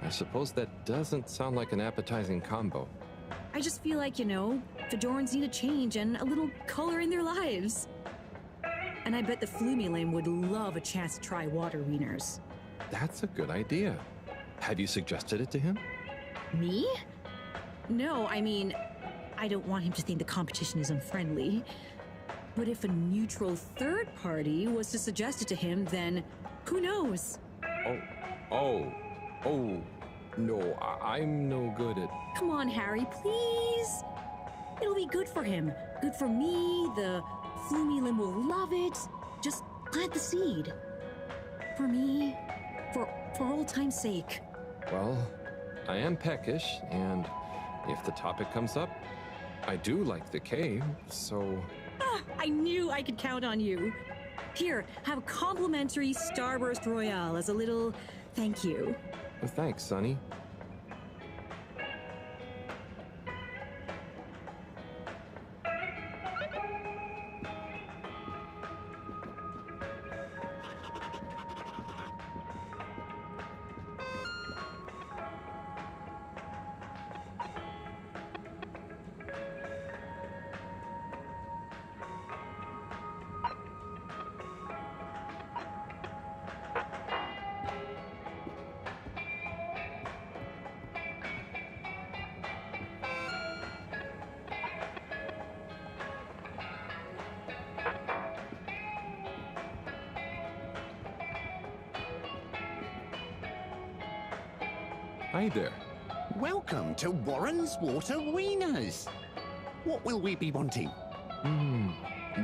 I suppose that doesn't sound like an appetizing combo. I just feel like, Fedorans need a change and a little color in their lives. And I bet the Flumilim would love a chance to try water wieners. That's a good idea. Have you suggested it to him? Me? No, I mean, I don't want him to think the competition is unfriendly. But if a neutral third party was to suggest it to him, then who knows? No, I'm no good at... Come on, Harry, please. It'll be good for him. Good for me. The Flumilim will love it. Just plant the seed. For me. For old time's sake. Well, I am peckish, and if the topic comes up, I do like the cave, so... I knew I could count on you. Here, have a complimentary Starburst Royale as a little thank you. Thanks, Sonny. Hi there. Welcome to Warren's Water Wieners. What will we be wanting?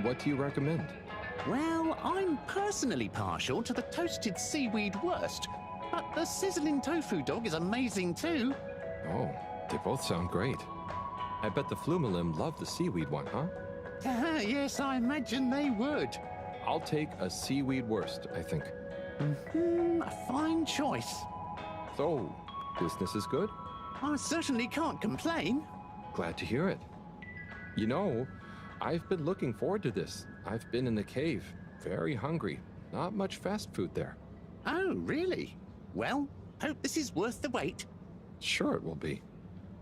What do you recommend? Well, I'm personally partial to the toasted seaweed wurst, but the sizzling tofu dog is amazing too. Oh, they both sound great. I bet the Flumilim love the seaweed one, huh? Yes, I imagine they would. I'll take a seaweed wurst, I think. A fine choice. So, business is good? I certainly can't complain. Glad to hear it. You know, I've been looking forward to this. I've been in the cave, very hungry. Not much fast food there. Oh, really? Well, hope this is worth the wait. Sure it will be.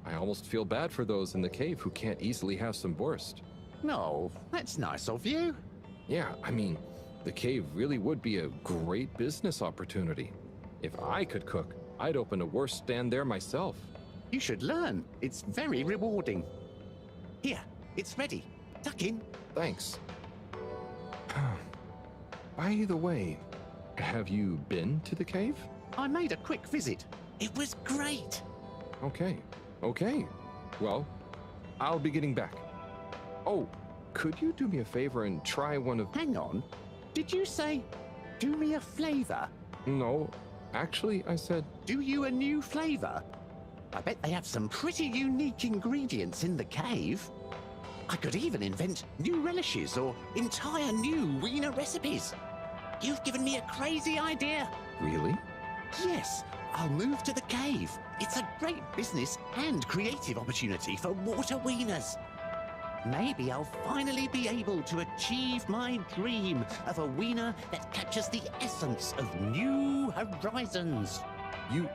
I almost feel bad for those in the cave who can't easily have some wurst. No, that's nice of you. Yeah, I mean, the cave really would be a great business opportunity. If I could cook, I'd open a wurst stand there myself. You should learn. It's very rewarding. Here, it's ready. Tuck in. Thanks. By the way, have you been to the cave? I made a quick visit. It was great. Okay. Well, I'll be getting back. Oh, could you do me a favor and try one of... Hang on. Did you say, do me a flavor? No, actually, I said... Do you a new flavor? I bet they have some pretty unique ingredients in the cave. I could even invent new relishes or entire new wiener recipes. You've given me a crazy idea. Really? Yes, I'll move to the cave. It's a great business and creative opportunity for water wieners. Maybe I'll finally be able to achieve my dream of a wiener that captures the essence of new horizons. You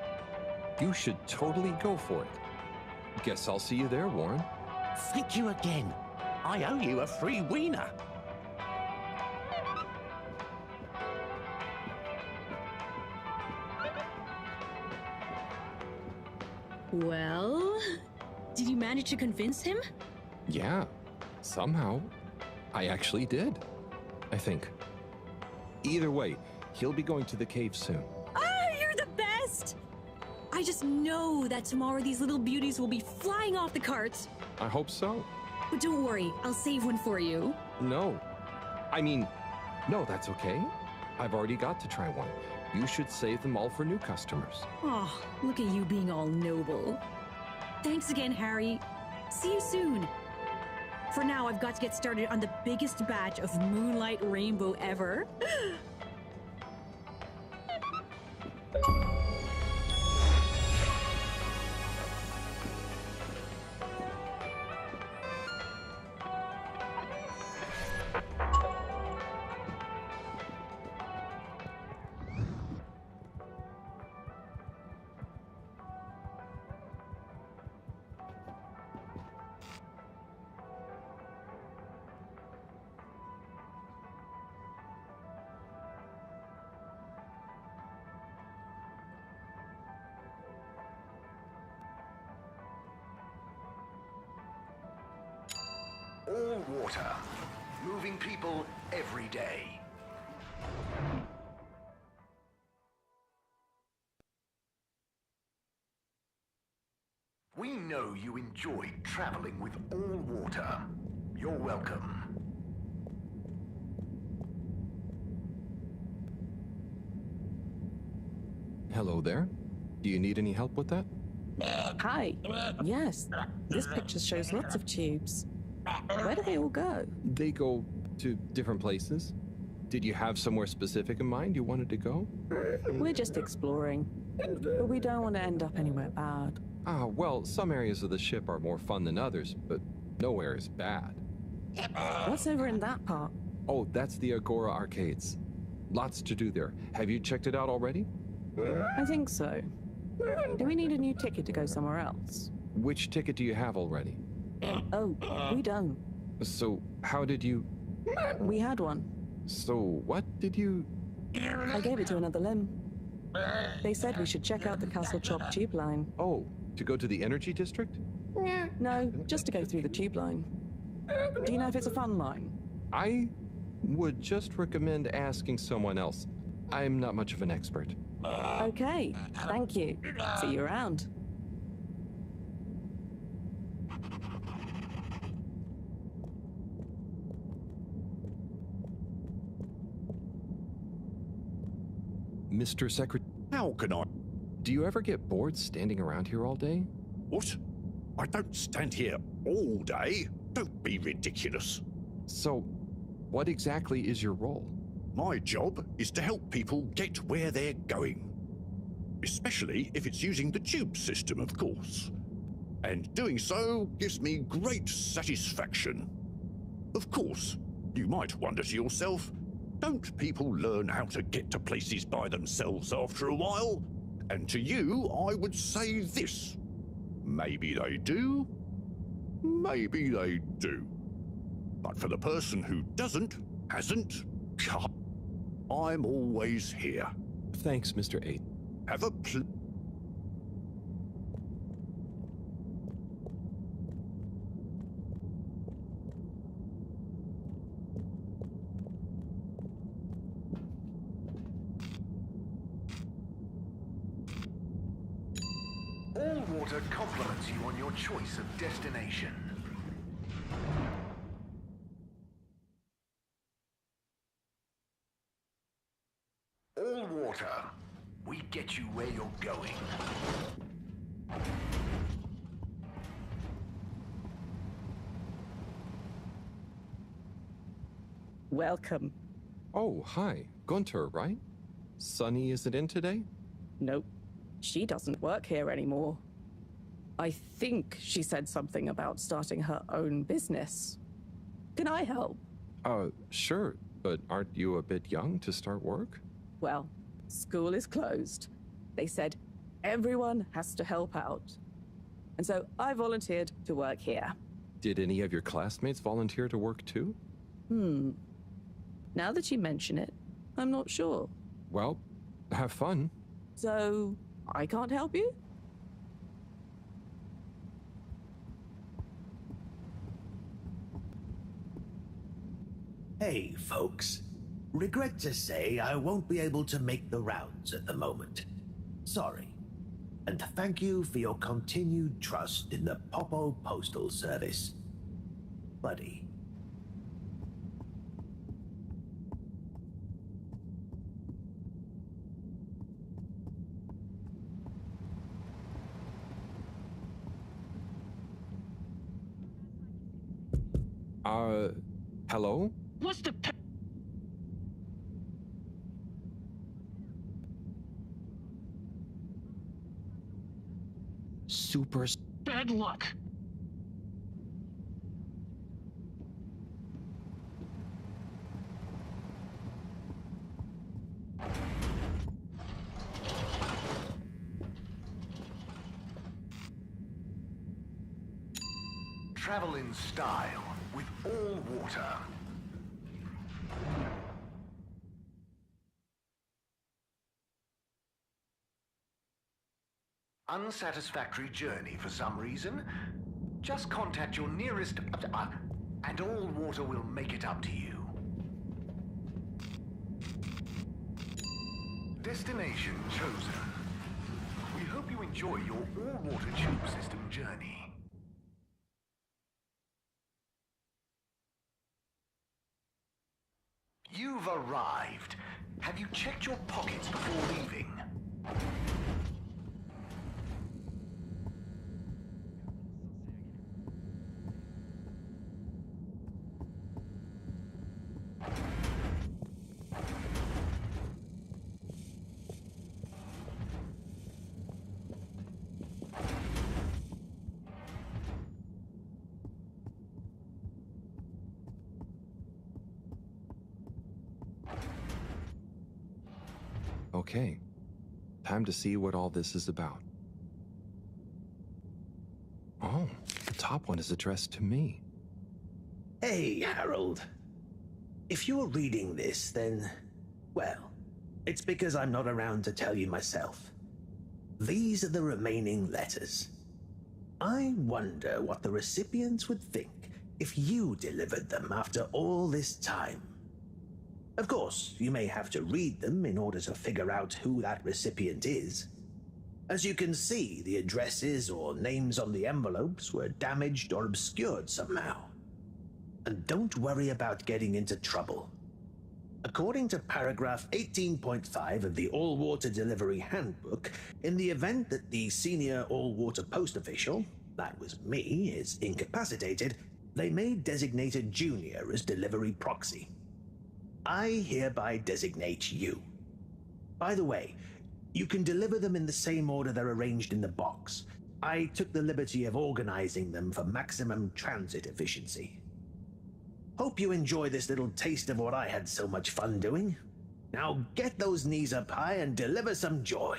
should totally go for it. Guess I'll see you there, Warren. Thank you again. I owe you a free wiener. Well, did you manage to convince him? Yeah, somehow. I actually did. I think. Either way, he'll be going to the cave soon. Ah, you're the best! I just know that tomorrow these little beauties will be flying off the carts. I hope so. But don't worry, I'll save one for you. No, that's okay. I've already got to try one. You should save them all for new customers. Oh, look at you being all noble. Thanks again, Harry. See you soon. For now, I've got to get started on the biggest batch of Moonlight Rainbow ever. All water. Moving people every day. We know you enjoyed traveling with all water. You're welcome. Hello there. Do you need any help with that? Hi. Yes, this picture shows lots of tubes. Where do they all go? They go to different places. Did you have somewhere specific in mind you wanted to go? We're just exploring, but we don't want to end up anywhere bad. Ah, well, some areas of the ship are more fun than others, but nowhere is bad. What's over in that part? Oh, that's the Agora Arcades. Lots to do there. Have you checked it out already? I think so. Do we need a new ticket to go somewhere else? Which ticket do you have already? Oh, we don't. So, how did you... We had one. So, what did you... I gave it to another limb. They said we should check out the Castle Chop tube line. Oh, to go to the energy district? No, just to go through the tube line. Do you know if it's a fun line? I would just recommend asking someone else. I'm not much of an expert. Okay, thank you. See you around. Mr. Secretary, How can I? do you ever get bored standing around here all day? What? I don't stand here all day. Don't be ridiculous. So, what exactly is your role? My job is to help people get where they're going. Especially if it's using the tube system, of course. And doing so gives me great satisfaction. Of course, you might wonder to yourself, don't people learn how to get to places by themselves after a while? And to you, I would say this. Maybe they do, maybe they do. But for the person who hasn't, I'm always here. Thanks, Mr. 8. Have a All water compliments you on your choice of destination. All water, we get you where you're going. Welcome. Oh, hi. Gunter, right? Sunny isn't in today? Nope. She doesn't work here anymore. I think she said something about starting her own business. Can I help? Sure, but aren't you a bit young to start work? Well, school is closed. They said everyone has to help out. And so I volunteered to work here. Did any of your classmates volunteer to work too? Now that you mention it, I'm not sure. Well, have fun. So, I can't help you? Hey, folks. Regret to say I won't be able to make the rounds at the moment. Sorry. And thank you for your continued trust in the Popo Postal Service. Buddy. Hello? What's the Super bad luck? Travel in style with all water. Unsatisfactory journey for some reason? Just contact your nearest and all water will make it up to you. Destination chosen. We hope you enjoy your all-water tube system journey. You've arrived. Have you checked your pockets before leaving? Okay. Time to see what all this is about. Oh, the top one is addressed to me. Hey, Harold. If you're reading this, then, well, it's because I'm not around to tell you myself. These are the remaining letters. I wonder what the recipients would think if you delivered them after all this time. Of course, you may have to read them in order to figure out who that recipient is. As you can see, the addresses or names on the envelopes were damaged or obscured somehow. And don't worry about getting into trouble. According to paragraph 18.5 of the All-Water Delivery Handbook, in the event that the senior all-water post official, that was me, is incapacitated, they may designate a junior as delivery proxy. I hereby designate you. By the way, you can deliver them in the same order they're arranged in the box. I took the liberty of organizing them for maximum transit efficiency. Hope you enjoy this little taste of what I had so much fun doing. Now get those knees up high and deliver some joy.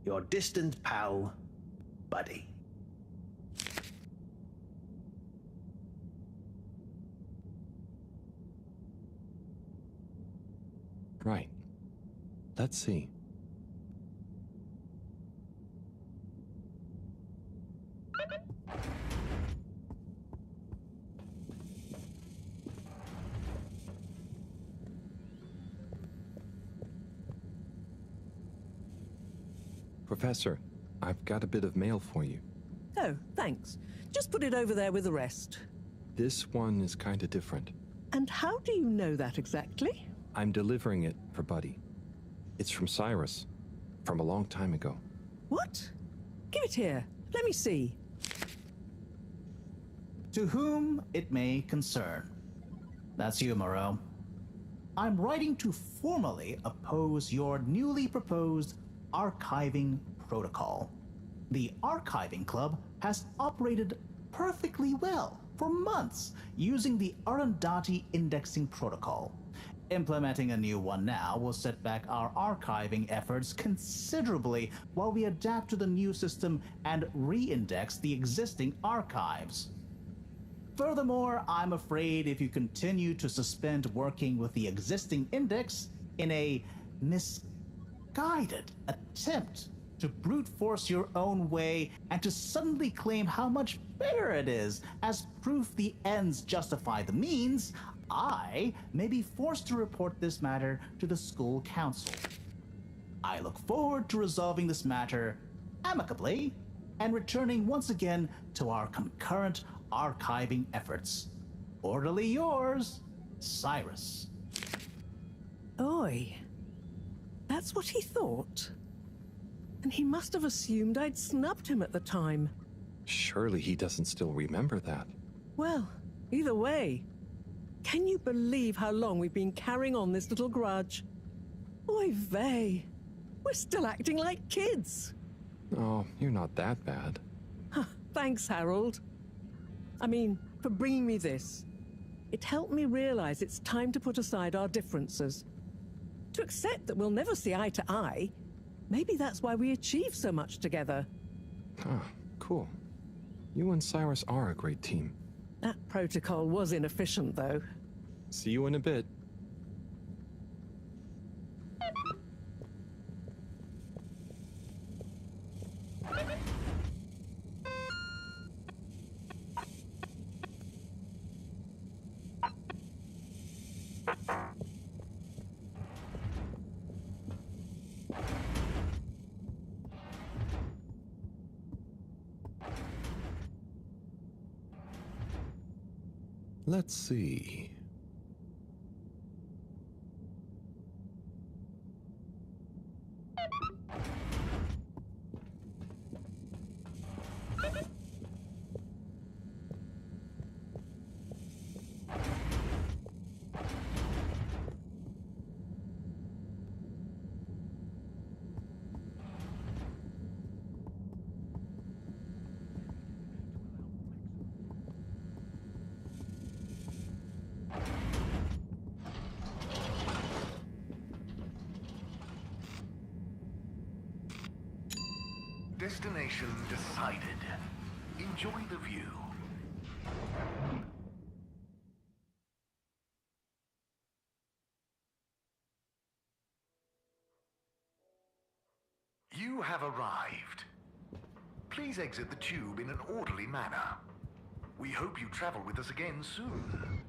Your distant pal, Buddy. Right. Let's see. Professor, I've got a bit of mail for you. Oh, thanks. Just put it over there with the rest. This one is kind of different. And how do you know that exactly? I'm delivering it for Buddy. It's from Cyrus, from a long time ago. What? Give it here. Let me see. To whom it may concern. That's you, Moreau. I'm writing to formally oppose your newly proposed archiving protocol. The Archiving Club has operated perfectly well for months using the Arundhati indexing protocol. Implementing a new one now will set back our archiving efforts considerably while we adapt to the new system and re-index the existing archives. Furthermore, I'm afraid if you continue to suspend working with the existing index in a misguided attempt to brute force your own way and to suddenly claim how much better it is as proof the ends justify the means, I may be forced to report this matter to the school council. I look forward to resolving this matter amicably and returning once again to our concurrent archiving efforts. Orderly yours, Cyrus. Oi. That's what he thought. And he must have assumed I'd snubbed him at the time. Surely he doesn't still remember that. Well, either way, can you believe how long we've been carrying on this little grudge? Oy vey. We're still acting like kids. Oh, you're not that bad. Thanks, Harold. I mean, for bringing me this. It helped me realize it's time to put aside our differences. To accept that we'll never see eye to eye. Maybe that's why we achieve so much together. Ah, cool. You and Cyrus are a great team. That protocol was inefficient, though. See you in a bit. Let's see. Destination decided. Enjoy the view. You have arrived. Please exit the tube in an orderly manner. We hope you travel with us again soon.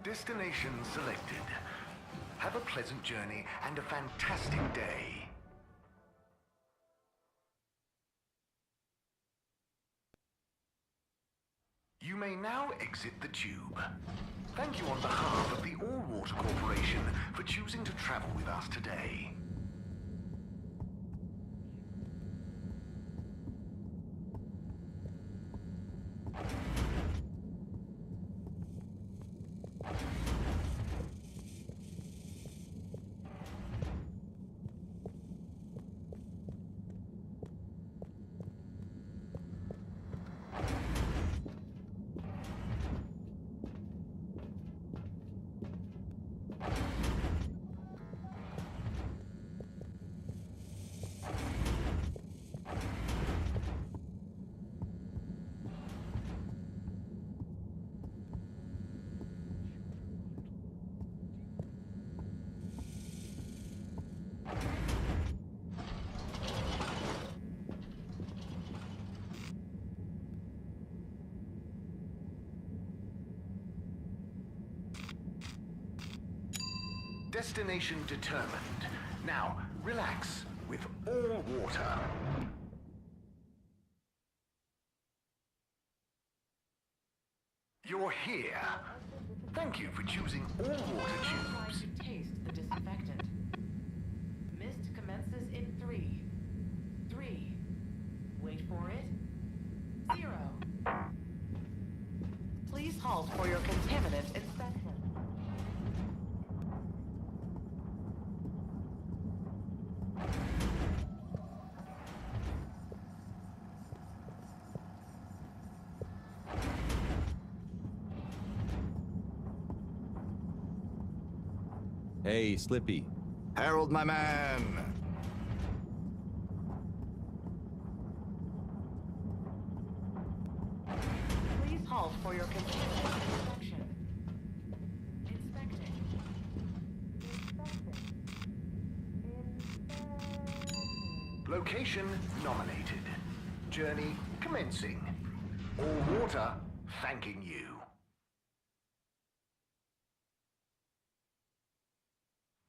Destination selected. Have a pleasant journey and a fantastic day. You may now exit the tube. Thank you on behalf of the All-Water Corporation for choosing to travel with us today. Destination determined. Now, relax with all water. You're here. Thank you for choosing all water tubes. Taste the disinfectant. Mist commences in 3. 3. Wait for it. 0. Please halt for your contaminant inspection. Hey, Slippy. Harold, my man. Please halt for your contaminant inspection. Inspecting. Location nominated. Journey commencing. All water thanking you.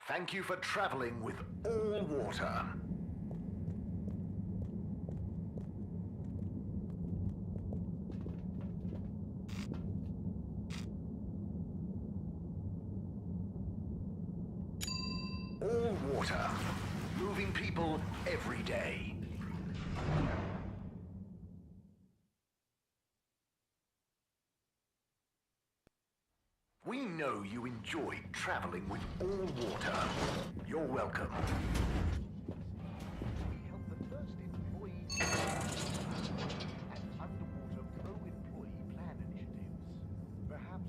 Thank you for traveling with all water. All water. Moving people every day. We know you enjoyed traveling with all water. You're welcome. We help the first employees and underwater pro-employee plan initiatives. Perhaps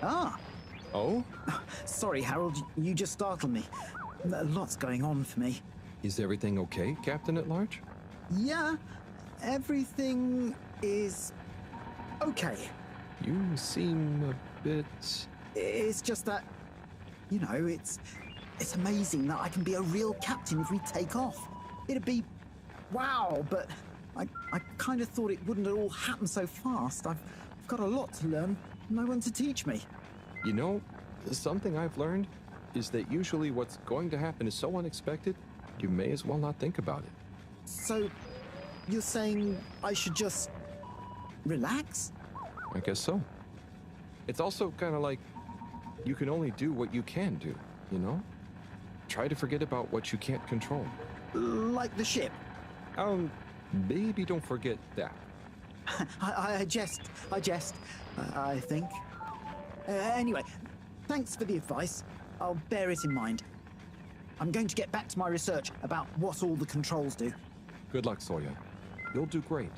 Ah! Oh? Sorry, Harold, you just startled me. Lots going on for me. Is everything okay, Captain at Large? Yeah, everything is okay. You seem a bit... It's just that, you know, it's amazing that I can be a real captain if we take off. It'd be wow, but I kind of thought it wouldn't all happen so fast. I've got a lot to learn. No one to teach me. You know, something I've learned is that usually what's going to happen is so unexpected, you may as well not think about it. So, you're saying I should just relax? I guess so. It's also kind of like you can only do what you can do, you know? Try to forget about what you can't control. Like the ship? Maybe don't forget that. I jest, I think. Anyway, thanks for the advice. I'll bear it in mind. I'm going to get back to my research about what all the controls do. Good luck, Sawyer. You'll do great.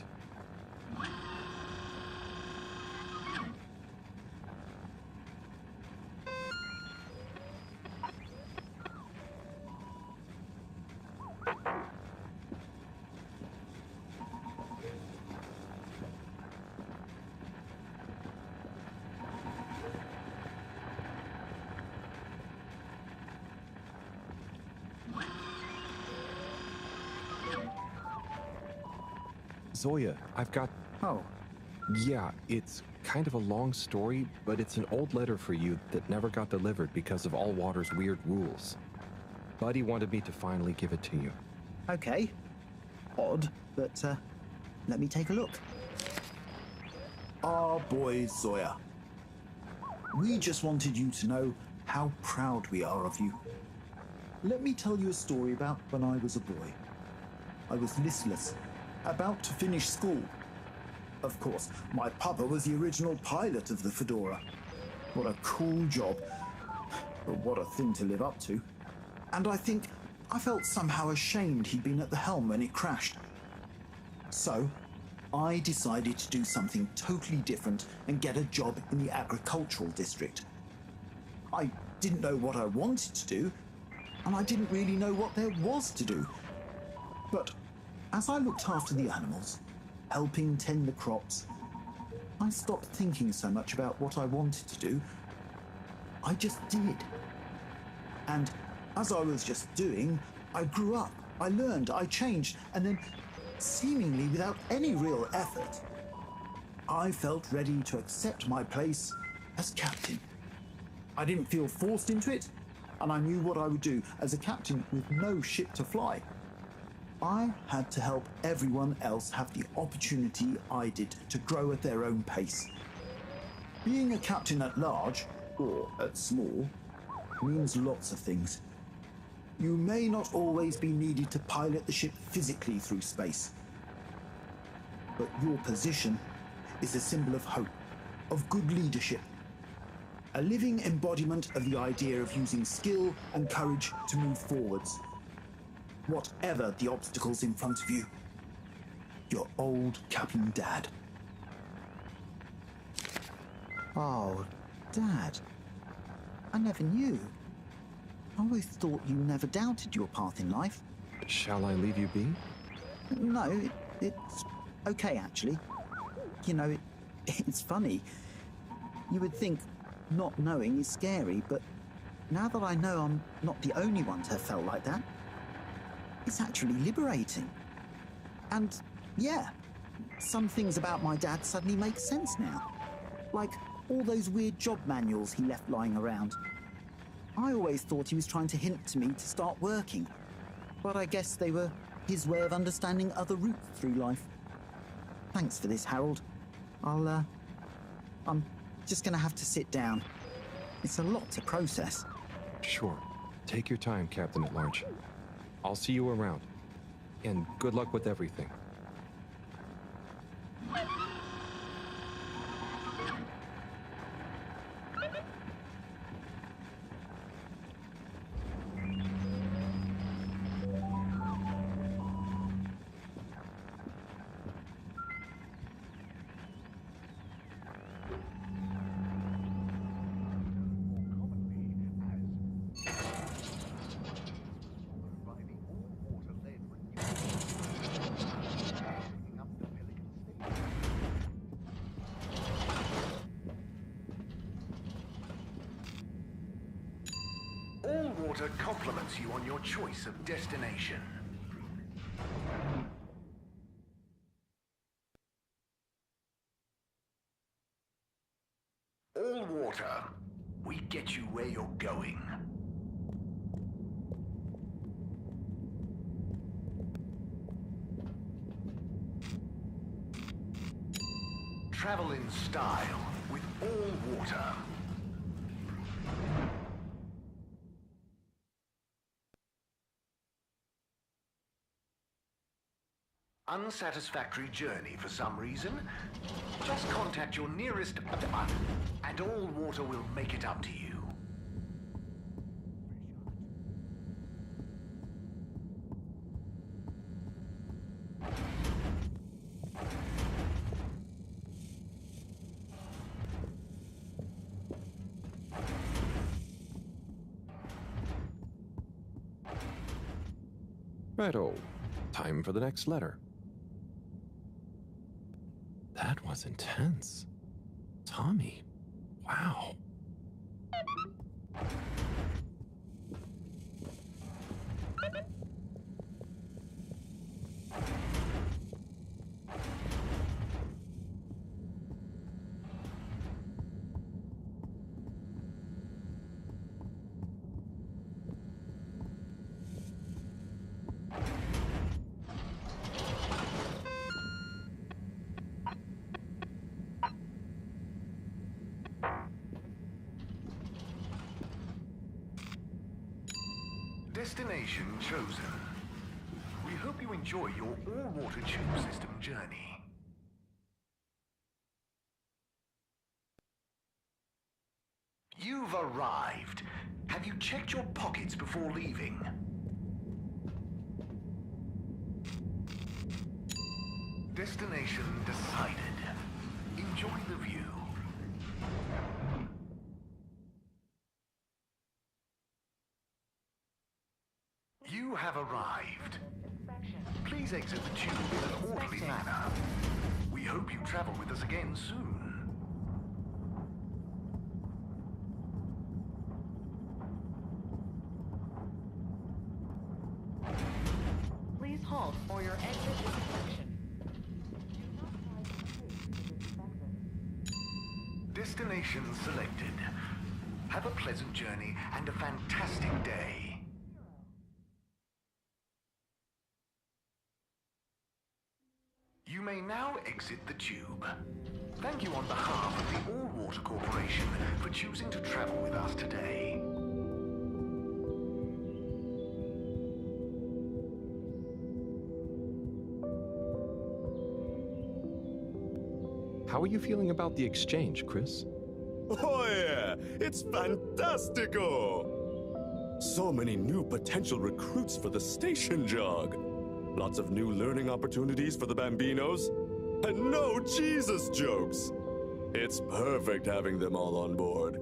Zoya, I've got... Oh. Yeah, it's kind of a long story, but it's an old letter for you that never got delivered because of Allwater's weird rules. Buddy wanted me to finally give it to you. Okay. Odd, but let me take a look. Our boy Zoya. We just wanted you to know how proud we are of you. Let me tell you a story about when I was a boy. I was listless, about to finish school. Of course, my papa was the original pilot of the Fedora. What a cool job, but what a thing to live up to. And I think I felt somehow ashamed he'd been at the helm when it crashed. So, I decided to do something totally different and get a job in the agricultural district. I didn't know what I wanted to do, and I didn't really know what there was to do. But as I looked after the animals, helping tend the crops, I stopped thinking so much about what I wanted to do. I just did. And as I was just doing, I grew up, I learned, I changed, and then, seemingly without any real effort, I felt ready to accept my place as captain. I didn't feel forced into it, and I knew what I would do as a captain with no ship to fly. I had to help everyone else have the opportunity I did to grow at their own pace. Being a captain at large, or at small, means lots of things. You may not always be needed to pilot the ship physically through space, but your position is a symbol of hope, of good leadership, a living embodiment of the idea of using skill and courage to move forwards. Whatever the obstacles in front of you, your old Captain Dad. Oh, Dad. I never knew. I always thought you never doubted your path in life. Shall I leave you be? No, it's okay, actually. You know, it's funny. You would think not knowing is scary, but now that I know I'm not the only one to have felt like that, it's actually liberating. And yeah, some things about my dad suddenly make sense now. Like all those weird job manuals he left lying around. I always thought he was trying to hint to me to start working, but I guess they were his way of understanding other routes through life. Thanks for this, Harold. I'm just gonna have to sit down. It's a lot to process. Sure. Take your time, Captain at Large. I'll see you around. And good luck with everything. Allwater compliments you on your choice of destination. Allwater, we get you where you're going. Travel in style with Allwater. Unsatisfactory journey for some reason? Just contact your nearest and Allwater will make it up to you. Righto. Time for the next letter. That was intense. Tommy. Wow. Destination chosen. We hope you enjoy your all-water tube system journey. You've arrived. Have you checked your pockets before leaving? Destination decided. Enjoy the view. You have arrived. Please exit the tube in an orderly manner. We hope you travel with us again soon. Please halt for your exit inspection. Destination selected. Have a pleasant journey and a fantastic day. You may now exit the tube. Thank you on behalf of the All Water Corporation for choosing to travel with us today. How are you feeling about the exchange, Chris? Oh yeah, it's fantastico! So many new potential recruits for the station jog. Lots of new learning opportunities for the Bambinos. And no Jesus jokes. It's perfect having them all on board.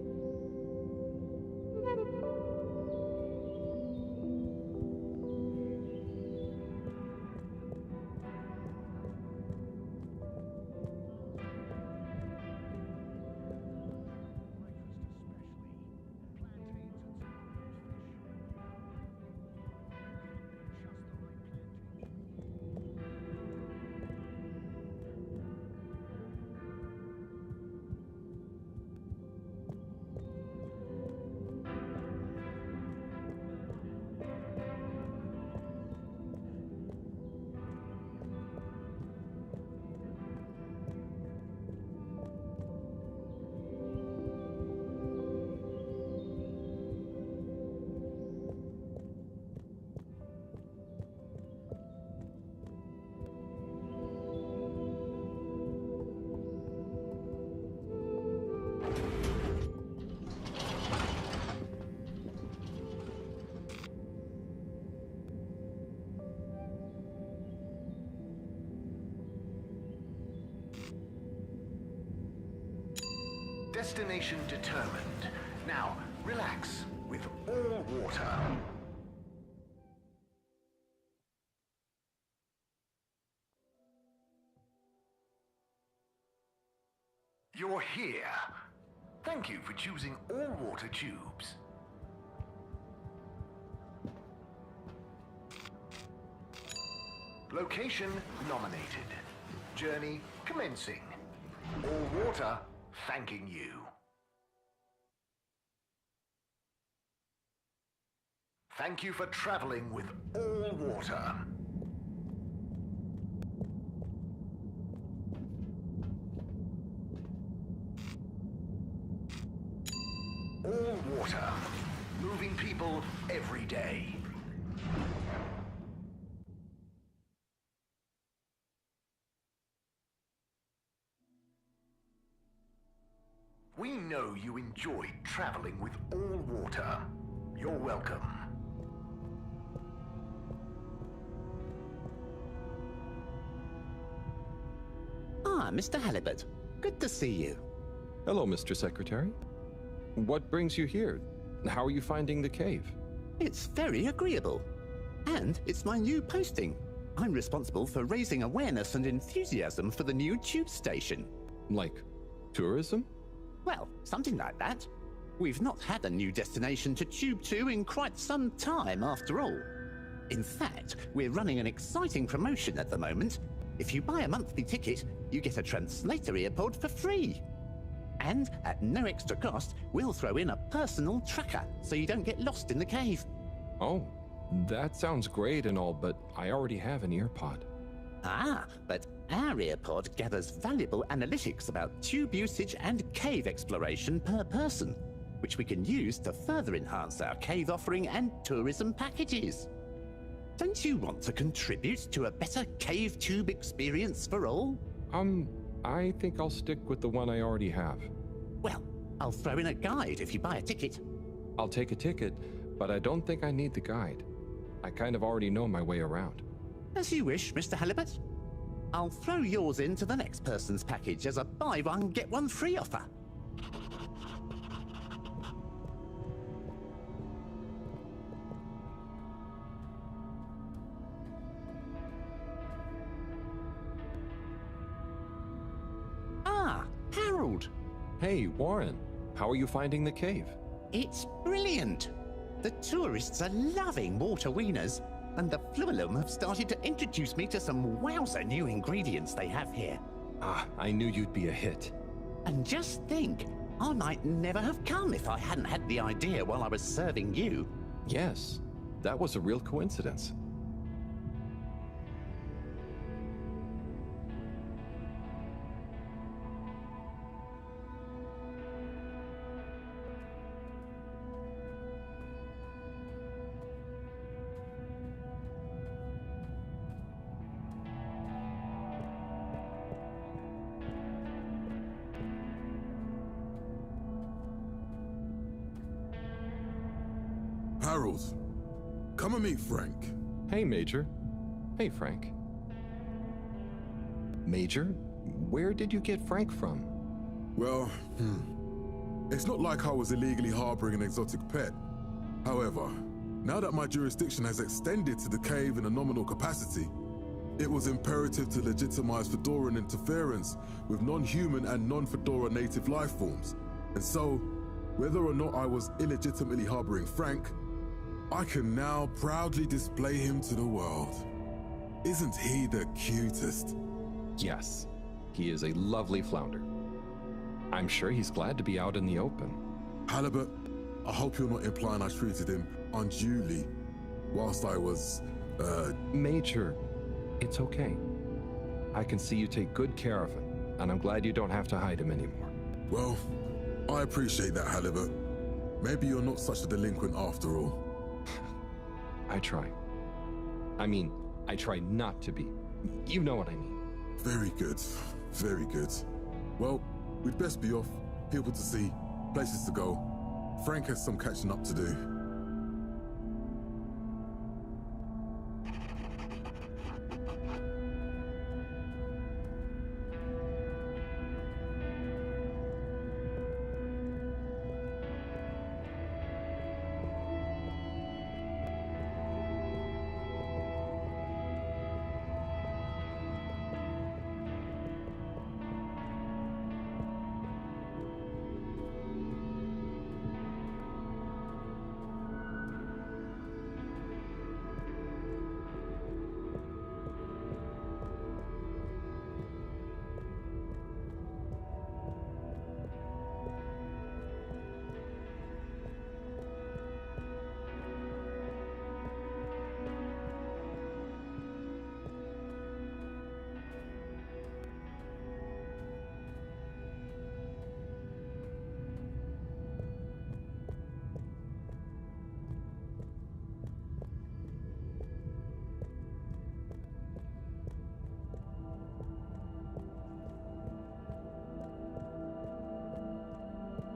Destination determined. Now, relax with all water. You're here. Thank you for choosing all water tubes. Location nominated. Journey commencing. All water thanking you. Thank you for traveling with all water. All water. Moving people every day. We know you enjoyed traveling with all water. You're welcome. Ah, Mr. Halibut. Good to see you. Hello, Mr. Secretary. What brings you here? How are you finding the cave? It's very agreeable. And it's my new posting. I'm responsible for raising awareness and enthusiasm for the new tube station. Like tourism? Well, something like that. We've not had a new destination to tube to in quite some time, after all. In fact, we're running an exciting promotion at the moment. If you buy a monthly ticket, you get a translator earpod for free. And at no extra cost, we'll throw in a personal tracker so you don't get lost in the cave. Oh, That sounds great and all, but I already have an earpod. Ah, but our earpod gathers valuable analytics about tube usage and cave exploration per person, which we can use to further enhance our cave offering and tourism packages. Don't you want to contribute to a better cave tube experience for all? I think I'll stick with the one I already have. Well, I'll throw in a guide if you buy a ticket. I'll take a ticket, but I don't think I need the guide. I kind of already know my way around. As you wish, Mr. Halibut. I'll throw yours into the next person's package as a buy one, get one free offer. Ah, Harold. Hey, Warren. How are you finding the cave? It's brilliant. The tourists are loving water wieners, and the Flumelum have started to introduce me to some wowzer new ingredients they have here. Ah, I knew you'd be a hit. And just think, I might never have come if I hadn't had the idea while I was serving you. Yes, that was a real coincidence. Harold, come and meet Frank. Hey, Major. Hey, Frank. Major, where did you get Frank from? Well, it's not like I was illegally harboring an exotic pet. However, now that my jurisdiction has extended to the cave in a nominal capacity, it was imperative to legitimize Fedoran interference with non-human and non-Fedora native life forms. And so, whether or not I was illegitimately harboring Frank, I can now proudly display him to the world. Isn't he the cutest? Yes, he is a lovely flounder. I'm sure he's glad to be out in the open. Halibut, I hope you're not implying I treated him unduly whilst I was, Major, it's okay. I can see you take good care of him, and I'm glad you don't have to hide him anymore. Well, I appreciate that, Halibut. Maybe you're not such a delinquent after all. I try. I mean, I try not to be. You know what I mean. Very good. Very good. Well, we'd best be off. People to see, places to go. Frank has some catching up to do.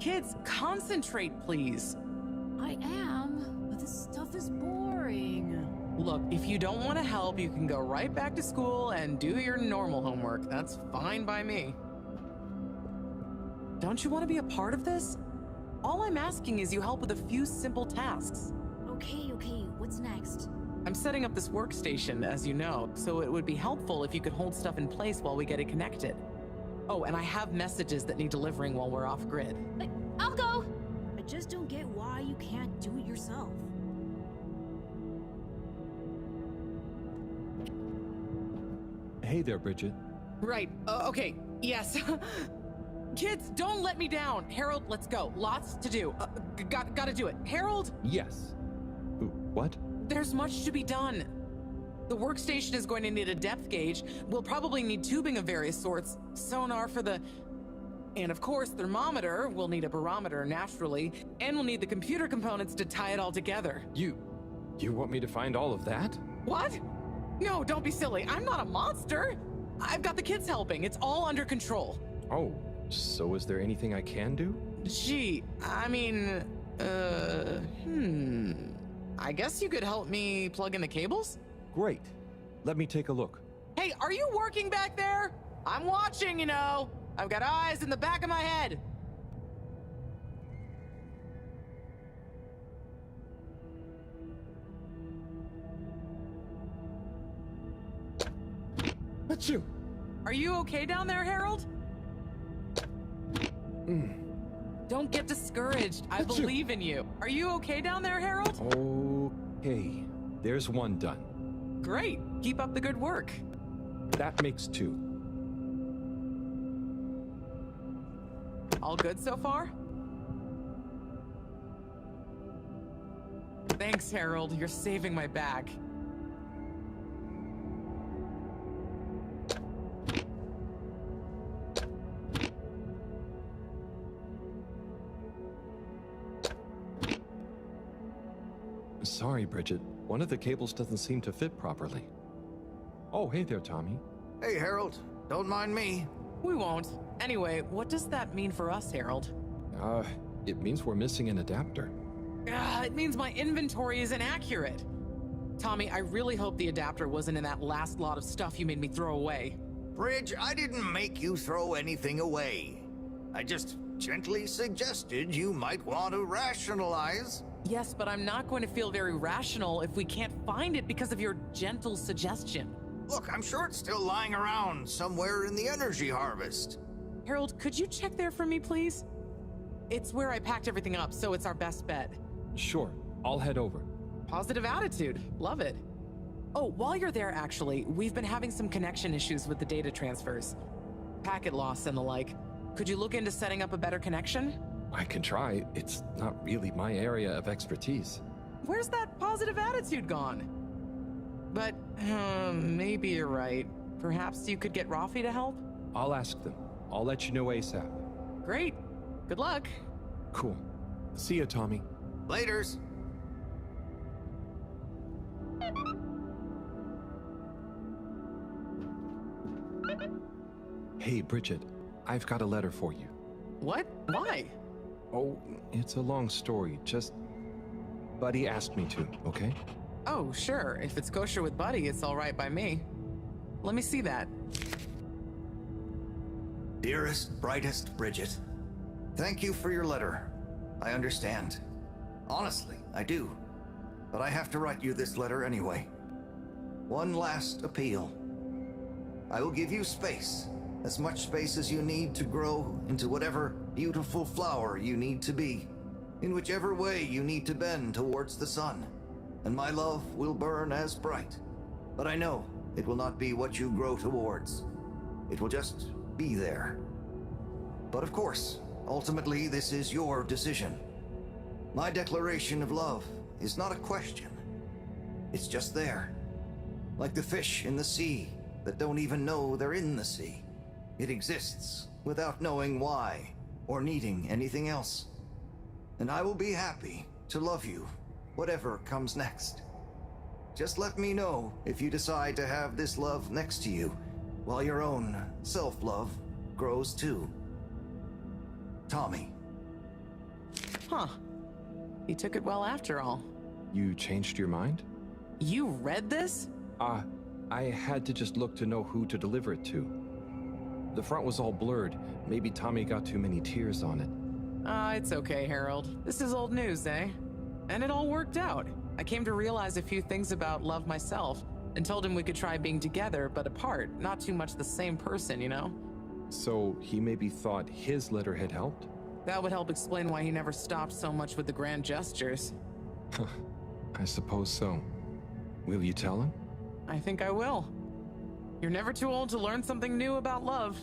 Kids, concentrate, please. I am, but this stuff is boring. Look, if you don't want to help, you can go right back to school and do your normal homework. That's fine by me. Don't you want to be a part of this? All I'm asking is you help with a few simple tasks. Okay, what's next? I'm setting up this workstation, as you know, so it would be helpful if you could hold stuff in place while we get it connected. Oh, and I have messages that need delivering while we're off grid. I'll go! I just don't get why you can't do it yourself. Hey there, Bridget. Right, okay, yes. Kids, don't let me down. Harold, let's go. Lots to do. Gotta do it. Harold? Yes. What? There's much to be done. The workstation is going to need a depth gauge. We'll probably need tubing of various sorts, sonar for the... And of course, thermometer. We'll need a barometer, naturally. And we'll need the computer components to tie it all together. You want me to find all of that? What? No, don't be silly. I'm not a monster. I've got the kids helping. It's all under control. Oh, so is there anything I can do? Gee, I mean, I guess you could help me plug in the cables? Great. Let me take a look. Hey, are you working back there? I'm watching, you know. I've got eyes in the back of my head. That's you. Are you okay down there, Harold? Don't get discouraged. I believe in you. Are you okay down there, Harold? Okay. There's one done. Great. Keep up the good work. That makes 2. All good so far? Thanks, Harold. You're saving my back. Sorry, Bridget. One of the cables doesn't seem to fit properly. Oh, hey there, Tommy. Hey, Harold. Don't mind me. We won't. Anyway, what does that mean for us, Harold? It means we're missing an adapter. It means my inventory is inaccurate. Tommy, I really hope the adapter wasn't in that last lot of stuff you made me throw away. Bridge, I didn't make you throw anything away. I just gently suggested you might want to rationalize. Yes, but I'm not going to feel very rational if we can't find it because of your gentle suggestion. Look, I'm sure it's still lying around somewhere in the energy harvest. Harold, could you check there for me, please? It's where I packed everything up, so it's our best bet. Sure, I'll head over. Positive attitude. Love it. Oh, while you're there, actually, we've been having some connection issues with the data transfers. Packet loss and the like. Could you look into setting up a better connection? I can try. It's not really my area of expertise. Where's that positive attitude gone? But, maybe you're right. Perhaps you could get Rafi to help? I'll ask them. I'll let you know ASAP. Great. Good luck. Cool. See ya, Tommy. Laters. Hey, Bridget. I've got a letter for you. What? Why? Oh, it's a long story. Just... Buddy asked me to, okay? Oh, sure. If it's kosher with Buddy, it's all right by me. Let me see that. Dearest, brightest Bridget, thank you for your letter. I understand. Honestly, I do. But I have to write you this letter anyway. One last appeal. I will give you space. As much space as you need to grow into whatever beautiful flower you need to be, in whichever way you need to bend towards the sun, and my love will burn as bright. But I know it will not be what you grow towards. It will just be there. But of course, ultimately this is your decision. My declaration of love is not a question. It's just there. Like the fish in the sea that don't even know they're in the sea. It exists without knowing why or needing anything else. And I will be happy to love you, whatever comes next. Just let me know if you decide to have this love next to you, while your own self-love grows too. Tommy. Huh. He took it well after all. You changed your mind? You read this? I had to just look to know who to deliver it to. The front was all blurred. Maybe Tommy got too many tears on it. It's okay, Harold. This is old news, eh? And it all worked out. I came to realize a few things about love myself, and told him we could try being together, but apart. Not too much the same person, you know? So he maybe thought his letter had helped? That would help explain why he never stopped so much with the grand gestures. I suppose so. Will you tell him? I think I will. You're never too old to learn something new about love.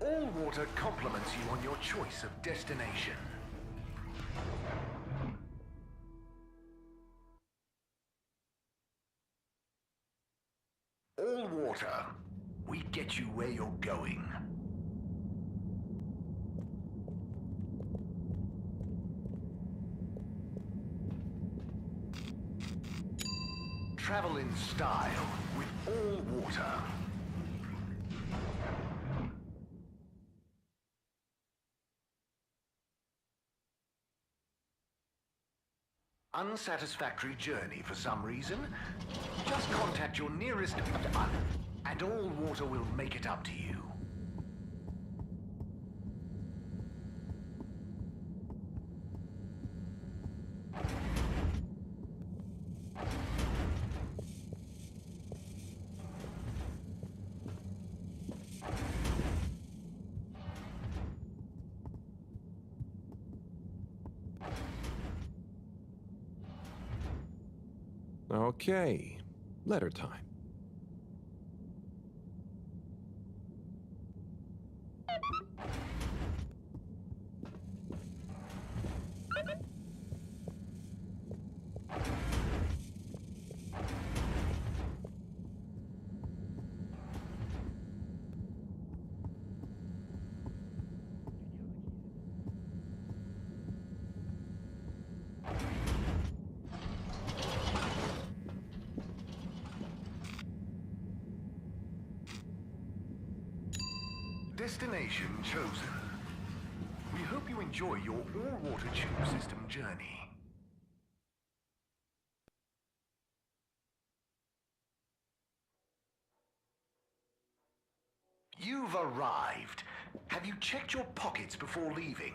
All water compliments you on your choice of destination. All water, we get you where you're going. Travel in style with all water. Unsatisfactory journey for some reason? Just contact your nearest and all water will make it up to you. Okay, letter time. Destination chosen. We hope you enjoy your all-water tube system journey. You've arrived. Have you checked your pockets before leaving?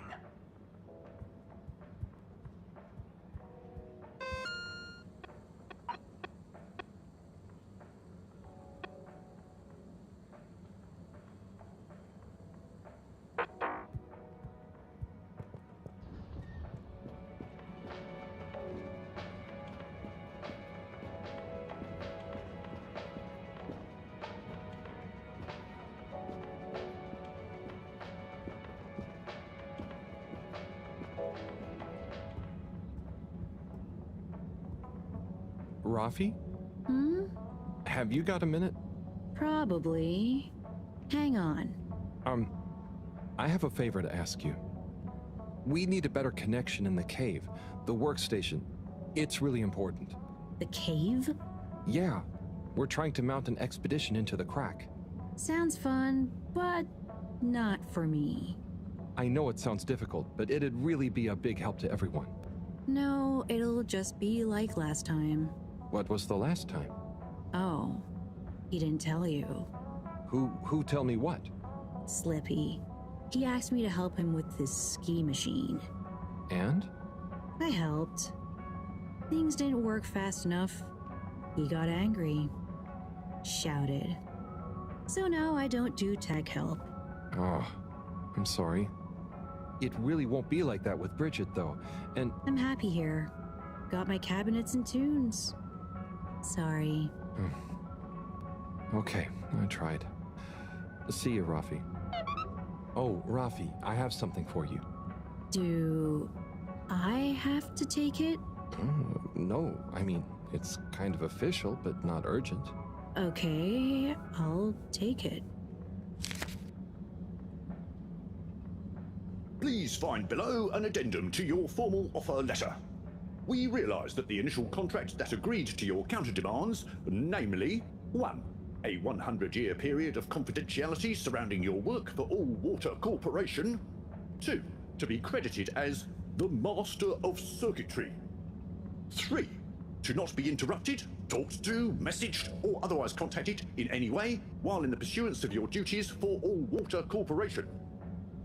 Rafi? Hmm? Have you got a minute? Probably. Hang on. I have a favor to ask you. We need a better connection in the cave, the workstation. It's really important. The cave? Yeah. We're trying to mount an expedition into the crack. Sounds fun, but not for me. I know it sounds difficult, but it'd really be a big help to everyone. No, it'll just be like last time. What was the last time? Oh, he didn't tell you. Who tell me what? Slippy. He asked me to help him with this ski machine. And? I helped. Things didn't work fast enough. He got angry. Shouted. So now I don't do tech help. Oh, I'm sorry. It really won't be like that with Bridget, though, and... I'm happy here. Got my cabinets and tunes. Sorry. Okay, I tried. See you, Rafi. Oh, Rafi, I have something for you. Do I have to take it? No, I mean, it's kind of official, but not urgent. Okay, I'll take it. Please find below an addendum to your formal offer letter. We realise that the initial contract that agreed to your counter demands, namely 1. A 100-year period of confidentiality surrounding your work for All Water Corporation. 2. To be credited as the Master of Circuitry. 3. To not be interrupted talked to, messaged, or otherwise contacted in any way while in the pursuance of your duties for All Water Corporation.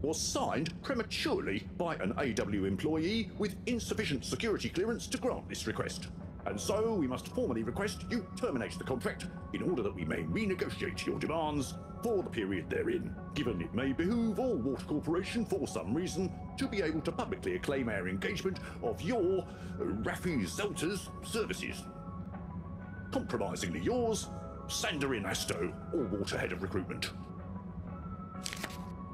Was signed prematurely by an AW employee with insufficient security clearance to grant this request. And so we must formally request you terminate the contract in order that we may renegotiate your demands for the period therein, given it may behoove All Water Corporation for some reason to be able to publicly acclaim our engagement of your Raffi Zelter's services. Compromisingly yours, Sandarin Asto, All Water Head of Recruitment.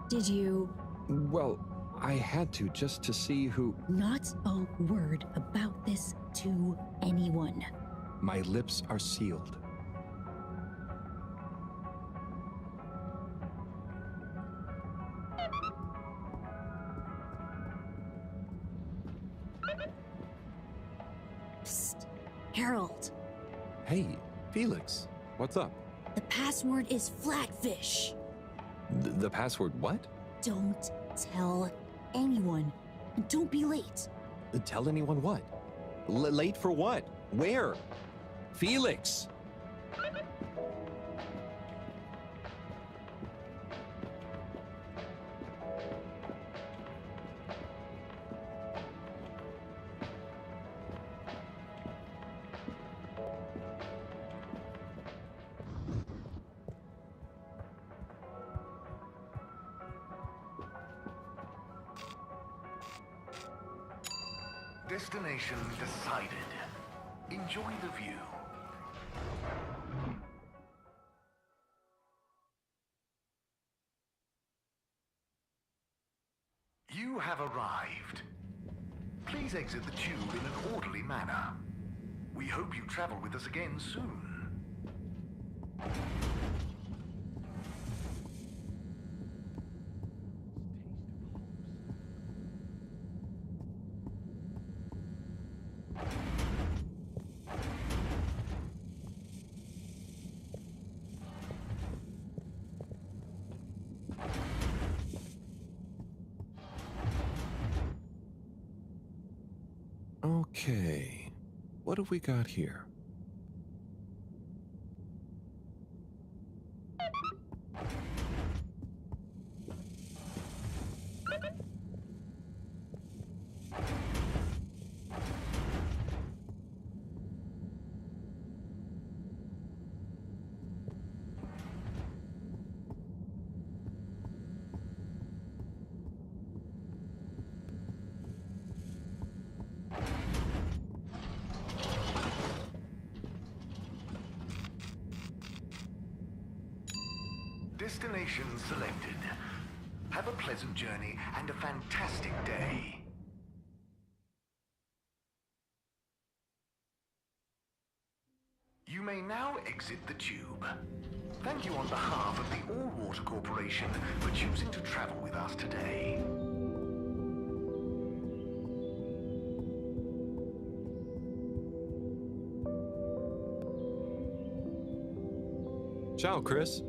Did you? Well, I had to just to see who. Not a word about this to anyone. My lips are sealed. Psst, Harold. Hey, Felix, what's up? The password is Flatfish. The password what? Don't tell anyone. And don't be late. Tell anyone what? Late for what? Where? Felix! Destination decided. Enjoy the view. You have arrived. Please exit the tube in an orderly manner. We hope you travel with us again soon. Okay, what have we got here? Destination selected. Have a pleasant journey and a fantastic day. You may now exit the tube. Thank you on behalf of the All Water Corporation for choosing to travel with us today. Ciao, Chris.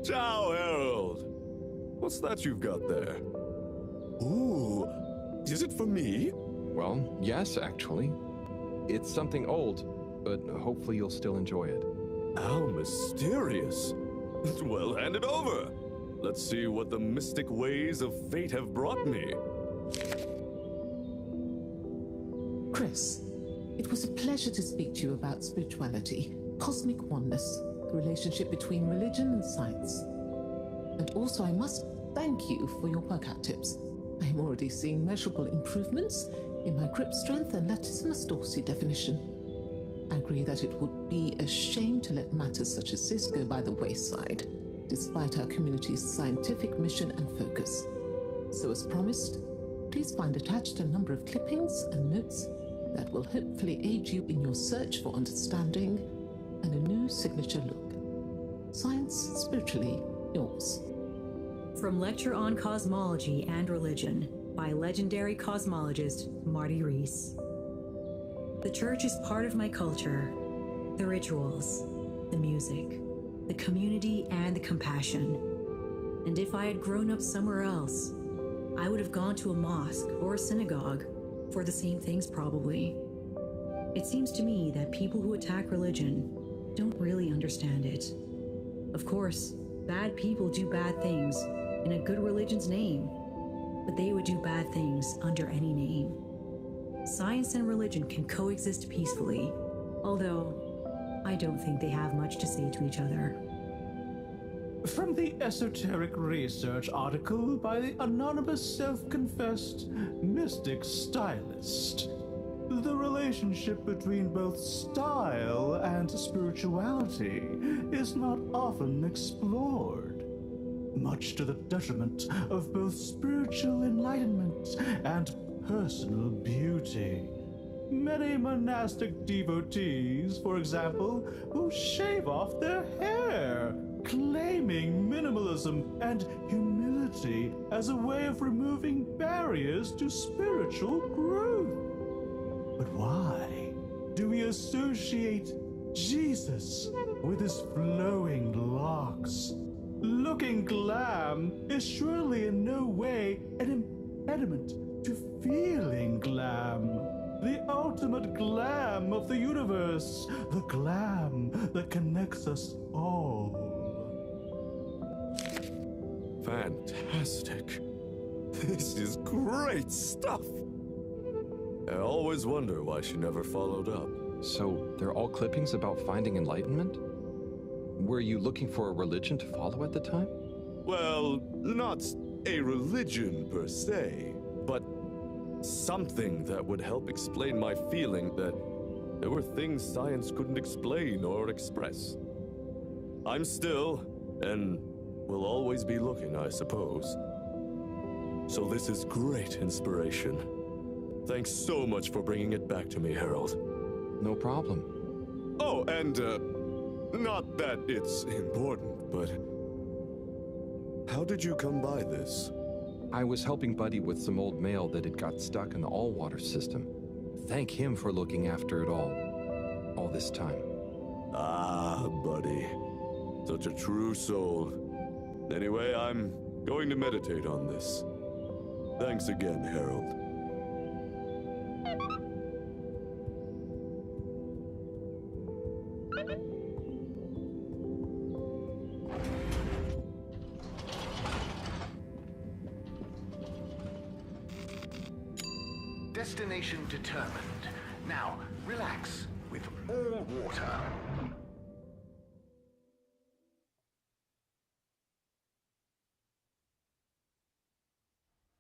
Ciao, Harold. What's that you've got there? Ooh, is it for me? Well, yes, actually. It's something old, but hopefully you'll still enjoy it. How mysterious. Well, hand it over. Let's see what the mystic ways of fate have brought me. Chris, it was a pleasure to speak to you about spirituality, cosmic oneness, the relationship between religion and science. And also, I must thank you for your workout tips. I am already seeing measurable improvements in my grip strength and latissimus dorsi definition. I agree that it would be a shame to let matters such as this go by the wayside, despite our community's scientific mission and focus. So as promised, please find attached a number of clippings and notes that will hopefully aid you in your search for understanding and a new signature look. Science, spiritually, yours. From Lecture on Cosmology and Religion by legendary cosmologist Marty Rees. The church is part of my culture, the rituals, the music, the community, and the compassion. And if I had grown up somewhere else, I would have gone to a mosque or a synagogue for the same things probably. It seems to me that people who attack religion don't really understand it. Of course, bad people do bad things in a good religion's name, but they would do bad things under any name. Science and religion can coexist peacefully, although I don't think they have much to say to each other. From the esoteric research article by the anonymous self-confessed mystic stylist, the relationship between both style and spirituality is not often explored, much to the detriment of both spiritual enlightenment and personal beauty. Many monastic devotees, for example, will shave off their hair, claiming minimalism and humility as a way of removing barriers to spiritual growth. But why do we associate Jesus with his flowing locks? Looking glam is surely in no way an impediment to feeling glam. The ultimate glam of the universe, the glam that connects us all. Fantastic. This is great stuff. I always wonder why she never followed up. So, they're all clippings about finding enlightenment? Were you looking for a religion to follow at the time? Well, not a religion per se, but something that would help explain my feeling that there were things science couldn't explain or express. I'm still, and will always be looking, I suppose. So this is great inspiration. Thanks so much for bringing it back to me, Harold. No problem. Oh, and, not that it's important, but how did you come by this? I was helping Buddy with some old mail that had got stuck in the all-water system. Thank him for looking after it all this time. Ah, Buddy. Such a true soul. Anyway, I'm going to meditate on this. Thanks again, Harold. Destination determined. Now, relax with all water.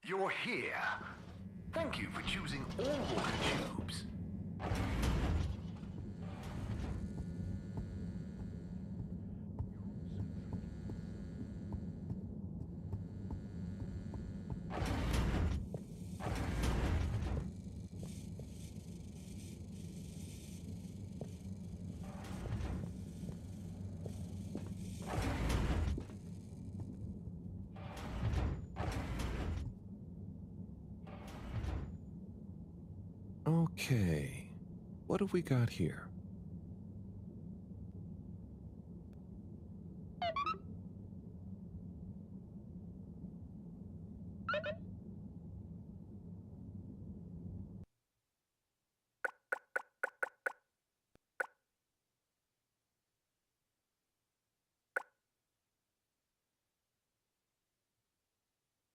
You're here. Thank you for choosing all water tubes. Okay, what have we got here?